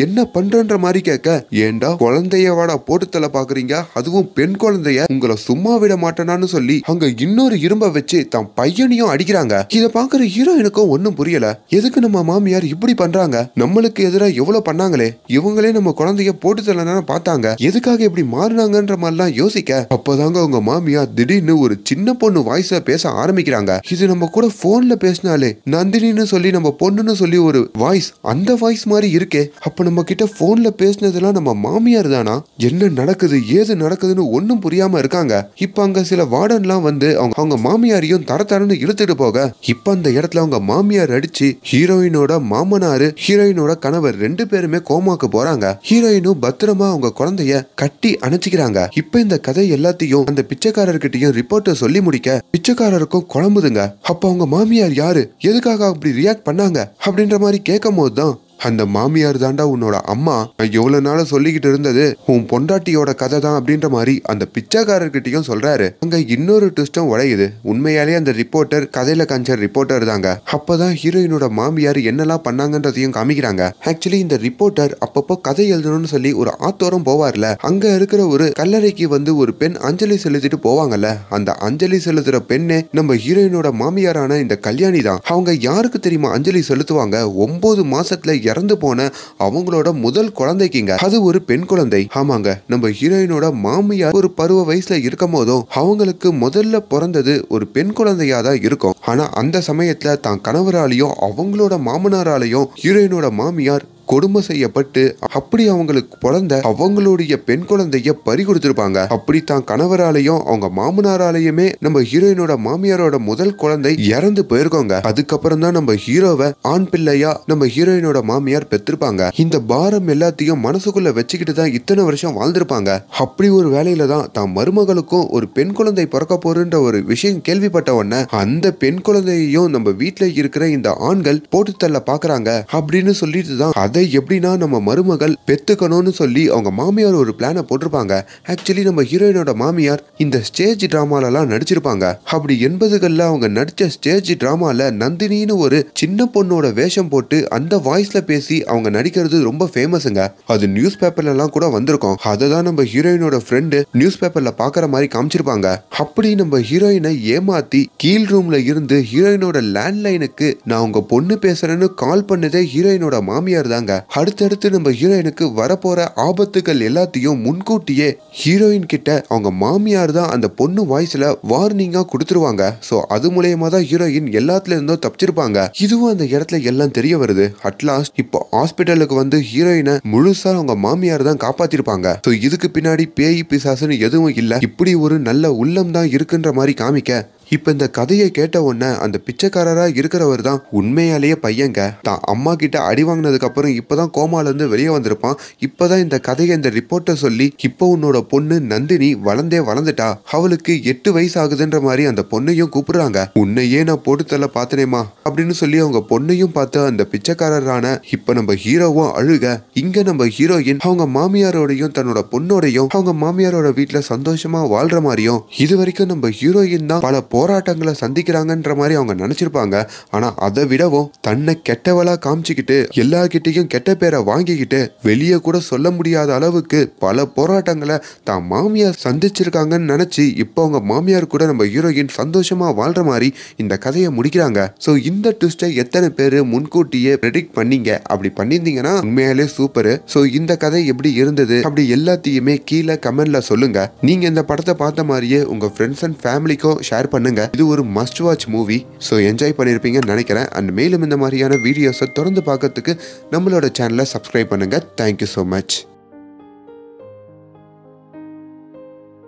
என்ன பண்றன்ற மாதிரி கேட்க, ஏண்டா குழந்தைய வாடா போட்டு தள்ள பாக்குறீங்க, அதுவும் பெண் குழந்தைய, உங்களை சும்மா விட மாட்டேனான்னு சொல்லி அங்க அங்க இன்னொரு இரும்ப வச்சு தன் பையனையும் அடிக்கிறாங்க. இத பாக்குற ஹீரோயினுக்கும் ஒன்னும் புரியல. எதுக்கு நம்ம மாமியார் இப்படி பண்றாங்க? நம்மளுக்கு எதிராக எவ்வளவு பண்ணாங்களே, இவங்களே நம்ம குழந்தைய போட்டு தரலன்னு பார்த்தாங்க, எதுக்காக இப்படி மாறினாங்கன்ற மாதிரிலாம் யோசிக்க அப்பதாங்க அவங்க மாமியார் திடீர்னு ஒரு சின்ன பொண்ணு வாய்ஸ பேச ஆரம்பிக்கிறாங்க. இது நம்ம கூட போன்ல பேசினாலே நந்தினின்னு சொல்லி நம்ம பொண்ணுன்னு சொல்லி ஒரு வாய்ஸ், அந்த வாய்ஸ் மாதிரி இருக்கே. அப்ப நம்ம கிட்ட போன்ல பேசினதெல்லாம் நம்ம மாமியார் தானா? என்ன நடக்குது ஏது நடக்குதுன்னு ஒன்னும் புரியாம இருக்காங்க. இப்ப அங்க சில வார்டன்லாம் வந்து அவங்க மாமியாரையும் தரன்னு இழுத்துட்டு போக, இப்ப அந்த இடத்துல அவங்க மாமியார் அடிச்சு ஹீரோயினோட மாமனாரு ஹீரோயினோட கணவர் 2 பேருமே கோமாக்கு போறாங்க. ஹீரோயினும் பத்திரமா அவங்க குழந்தைய கட்டி அணைச்சிக்கிறாங்க. இப்ப இந்த கதை எல்லாத்தையும் அந்த பிச்சைக்காரர்கிட்டையும் ரிப்போர்ட்டர் சொல்லி முடிக்க பிச்சைக்காரருக்கும் குழம்புதுங்க. அப்ப அவங்க மாமியார் யாரு, எதுக்காக அப்படி ரியாக்ட் பண்ணாங்க அப்படின்ற மாதிரி கேட்கும் போதுதான் அந்த மாமியார் தாண்டா உன்னோட அம்மா, எவ்வளவு நாள சொல்லிக்கிட்டு இருந்தது உன் பொண்டாட்டியோட கதை தான் அப்படின்ற மாதிரி அந்த பிச்சைக்காரர்கிட்டையும் சொல்றாரு. அங்க இன்னொரு ட்விஸ்டும் உடையுது. உண்மையாலே அந்த ரிப்போர்ட்டர் கதையில காமிச்ச ரிப்போர்ட்டர் தாங்க. அப்பதான் ஹீரோயினோட மாமியார் என்னெல்லாம் பண்ணாங்கன்றதையும் காமிக்கிறாங்க. ஆக்சுவலி இந்த ரிப்போர்ட்டர் அப்பப்போ கதை எழுதணும்னு சொல்லி ஒரு ஆத்தோரம் போவார்ல, அங்க இருக்கிற ஒரு கல்லறைக்கு வந்து ஒரு பெண் அஞ்சலி செலுத்திட்டு போவாங்கல்ல, அந்த அஞ்சலி செலுத்துற பெண்ணே நம்ம ஹீரோயினோட மாமியாரான இந்த கல்யாணி தான். அவங்க யாருக்கு தெரியுமா அஞ்சலி செலுத்துவாங்க? 9 மாசத்துல இறந்து போன அவங்களோட முதல் குழந்தைக்குங்க. அது ஒரு பெண் குழந்தை. ஆமாங்க, நம்ம ஹீரோயினோட மாமியார் ஒரு பருவ வயசுல இருக்கும் போதும் அவங்களுக்கு முதல்ல பிறந்தது ஒரு பெண் குழந்தையா தான் இருக்கும். ஆனா அந்த சமயத்துல தான் கணவராலையும் அவங்களோட மாமனாராலையும் ஹீரோயினோட மாமியார் கொடுமை செய்யப்பட்டு அப்படி அவங்களுக்கு பிறந்த அவங்களுடைய பெண் குழந்தைய பறி கொடுத்திருப்பாங்க. அப்படி தான் கணவராலையும் அவங்க மாமனாராலையுமே நம்ம ஹீரோயினோட மாமியாரோட முதல் குழந்தை இறந்து போயிருக்கோங்க. அதுக்கப்புறம் தான் நம்ம ஹீரோவை ஆண் பிள்ளையா நம்ம ஹீரோயினோட மாமியார் பெற்றிருப்பாங்க. இந்த பாரம் எல்லாத்தையும் மனசுக்குள்ள வச்சுக்கிட்டு தான் இத்தனை வருஷம் வாழ்ந்திருப்பாங்க. அப்படி ஒரு வேலையில தான் தான் மருமகளுக்கும் ஒரு பெண் குழந்தை பிறக்க போறன்ற ஒரு விஷயம் கேள்விப்பட்ட உடனே அந்த பெண் குழந்தையையும் நம்ம வீட்டுல இருக்கிற இந்த ஆண்கள் போட்டு தள்ள பாக்குறாங்க அப்படின்னு சொல்லிட்டு தான் எப்படின்னா நம்ம மருமகள் பெத்துக்கணும்னு சொல்லி அவங்க மாமியார் ஒரு பிளான போட்டிருப்பாங்க. ஆக்சுவலி நம்ம ஹீரோயினோட மாமியார் இந்த ஸ்டேஜ் டிராமாலலாம் நடிச்சிருப்பாங்க. அப்படி 80கள்ல அவங்க நடிச்ச ஸ்டேஜ் டிராமால நந்தினின்னு ஒரு சின்ன பொண்ணோட வேஷம் போட்டு அந்த வாய்ஸ்ல பேசி அவங்க நடிக்கிறது ரொம்ப ஃபேமஸுங்க. அது நியூஸ் பேப்பர்ல எல்லாம் கூட வந்திருக்கும். அதை தான் நம்ம ஹீரோயினோட ஃப்ரெண்டு நியூஸ் பேப்பர்ல பாக்குற மாதிரி காமிச்சிருப்பாங்க. அப்படி நம்ம ஹீரோயினை ஏமாத்தி கீழ் ரூம்ல இருந்து ஹீரோயினோட லேண்ட்லைனுக்கு நான் உங்க பொண்ணு பேசுறேன்னு கால் பண்ணதே ஹீரோயினோட மாமியார் தாங்க. அடுத்தடுத்து நம்ம ஹீரோயினுக்கு வரப்போற ஆபத்துகள் எல்லாத்தையும் முன்கூட்டியே ஹீரோயின் கிட்ட அவங்க மாமியார் தான் அந்த பொண்ணு வாய்ஸ்ல வார்னிங்கா கொடுத்துருவாங்க. சோ அது மூலமா தான் ஹீரோயின் எல்லாத்துல இருந்தும் தப்பிச்சிருப்பாங்க. இதுவும் அந்த இடத்துல எல்லாம் தெரிய வருது. அட்லாஸ்ட் இப்போ ஹாஸ்பிட்டலுக்கு வந்து ஹீரோயினை முழுசா அவங்க மாமியார் தான் காப்பாத்திருப்பாங்க. சோ இதுக்கு பின்னாடி பேய் பிசாசுன்னு எதுவும் இல்ல, இப்படி ஒரு நல்ல உள்ளம் தான் இருக்குன்ற மாதிரி காமிக்க இப்ப இந்த கதையை கேட்ட உடனே அந்த பிச்சைக்காரரா இருக்கிறவர் தான் உண்மையாலேயே பையங்க. தான் அம்மா கிட்ட அடி வாங்கினதுக்கு அப்புறம் இப்பதான் கோமால இருந்து வெளியே வந்திருப்பான். இப்பதான் இந்த கதையை இந்த ரிப்போர்ட்டர் சொல்லி இப்போ உன்னோட பொண்ணு நந்தினி வளர்ந்துட்டா, அவளுக்கு 8 வயசு ஆகுதுன்ற மாதிரி அந்த பொண்ணையும் கூப்பிடுறாங்க. உன்னையே நான் போட்டு தள்ள பாத்தனேமா அப்படின்னு சொல்லி அவங்க பொண்ணையும் பார்த்து அந்த பிச்சைக்காரரான இப்ப நம்ம ஹீரோவும் அழுக. இங்க நம்ம ஹீரோயின் அவங்க மாமியாரோடையும் தன்னோட பொண்ணோடையும் அவங்க மாமியாரோட வீட்டுல சந்தோஷமா வாழ்ற மாதிரியும் இது வரைக்கும் நம்ம ஹீரோயின் தான் பல போராட்டங்களை சந்திக்கிறாங்கன்ற மாதிரி அவங்க நினைச்சிருப்பாங்க. ஆனா அதை விடவும் தன்னை கெட்டவளா காமிச்சுக்கிட்டு எல்லார்கிட்டையும் கெட்ட பேரை வாங்கிக்கிட்டு வெளியே கூட சொல்ல முடியாத அளவுக்கு பல போராட்டங்களை தான் மாமியார் சந்திச்சிருக்காங்கன்னு நினைச்சு இப்போ அவங்க மாமியார் கூட நம்ம ஹீரோயின் சந்தோஷமா வாழ்ற மாதிரி இந்த கதையை முடிக்கிறாங்க. சோ இந்த ட்விஸ்டை எத்தனை பேர் முன்கூட்டியே ப்ரெடிக்ட் பண்ணீங்க? அப்படி பண்ணியிருந்தீங்கன்னா உண்மையாலே சூப்பர். சோ இந்த கதை எப்படி இருந்தது அப்படி எல்லாத்தையுமே கீழே கமெண்ட்ல சொல்லுங்க. நீங்க இந்த படத்தை பார்த்த மாதிரியே உங்க ஃப்ரெண்ட்ஸ் அண்ட் ஃபேமிலிக்கும் ஷேர் பண்ணுங்க. இது ஒரு must watch movie. So enjoy பண்ணிருப்பீங்கன்னு நினைக்கிறேன். அண்ட் மேலும் இந்த மாதிரியான வீடியோஸை தொடர்ந்து பார்க்கறதுக்கு நம்மளோட சேனலை சப்ஸ்கிரைப் பண்ணுங்க. Thank you so much.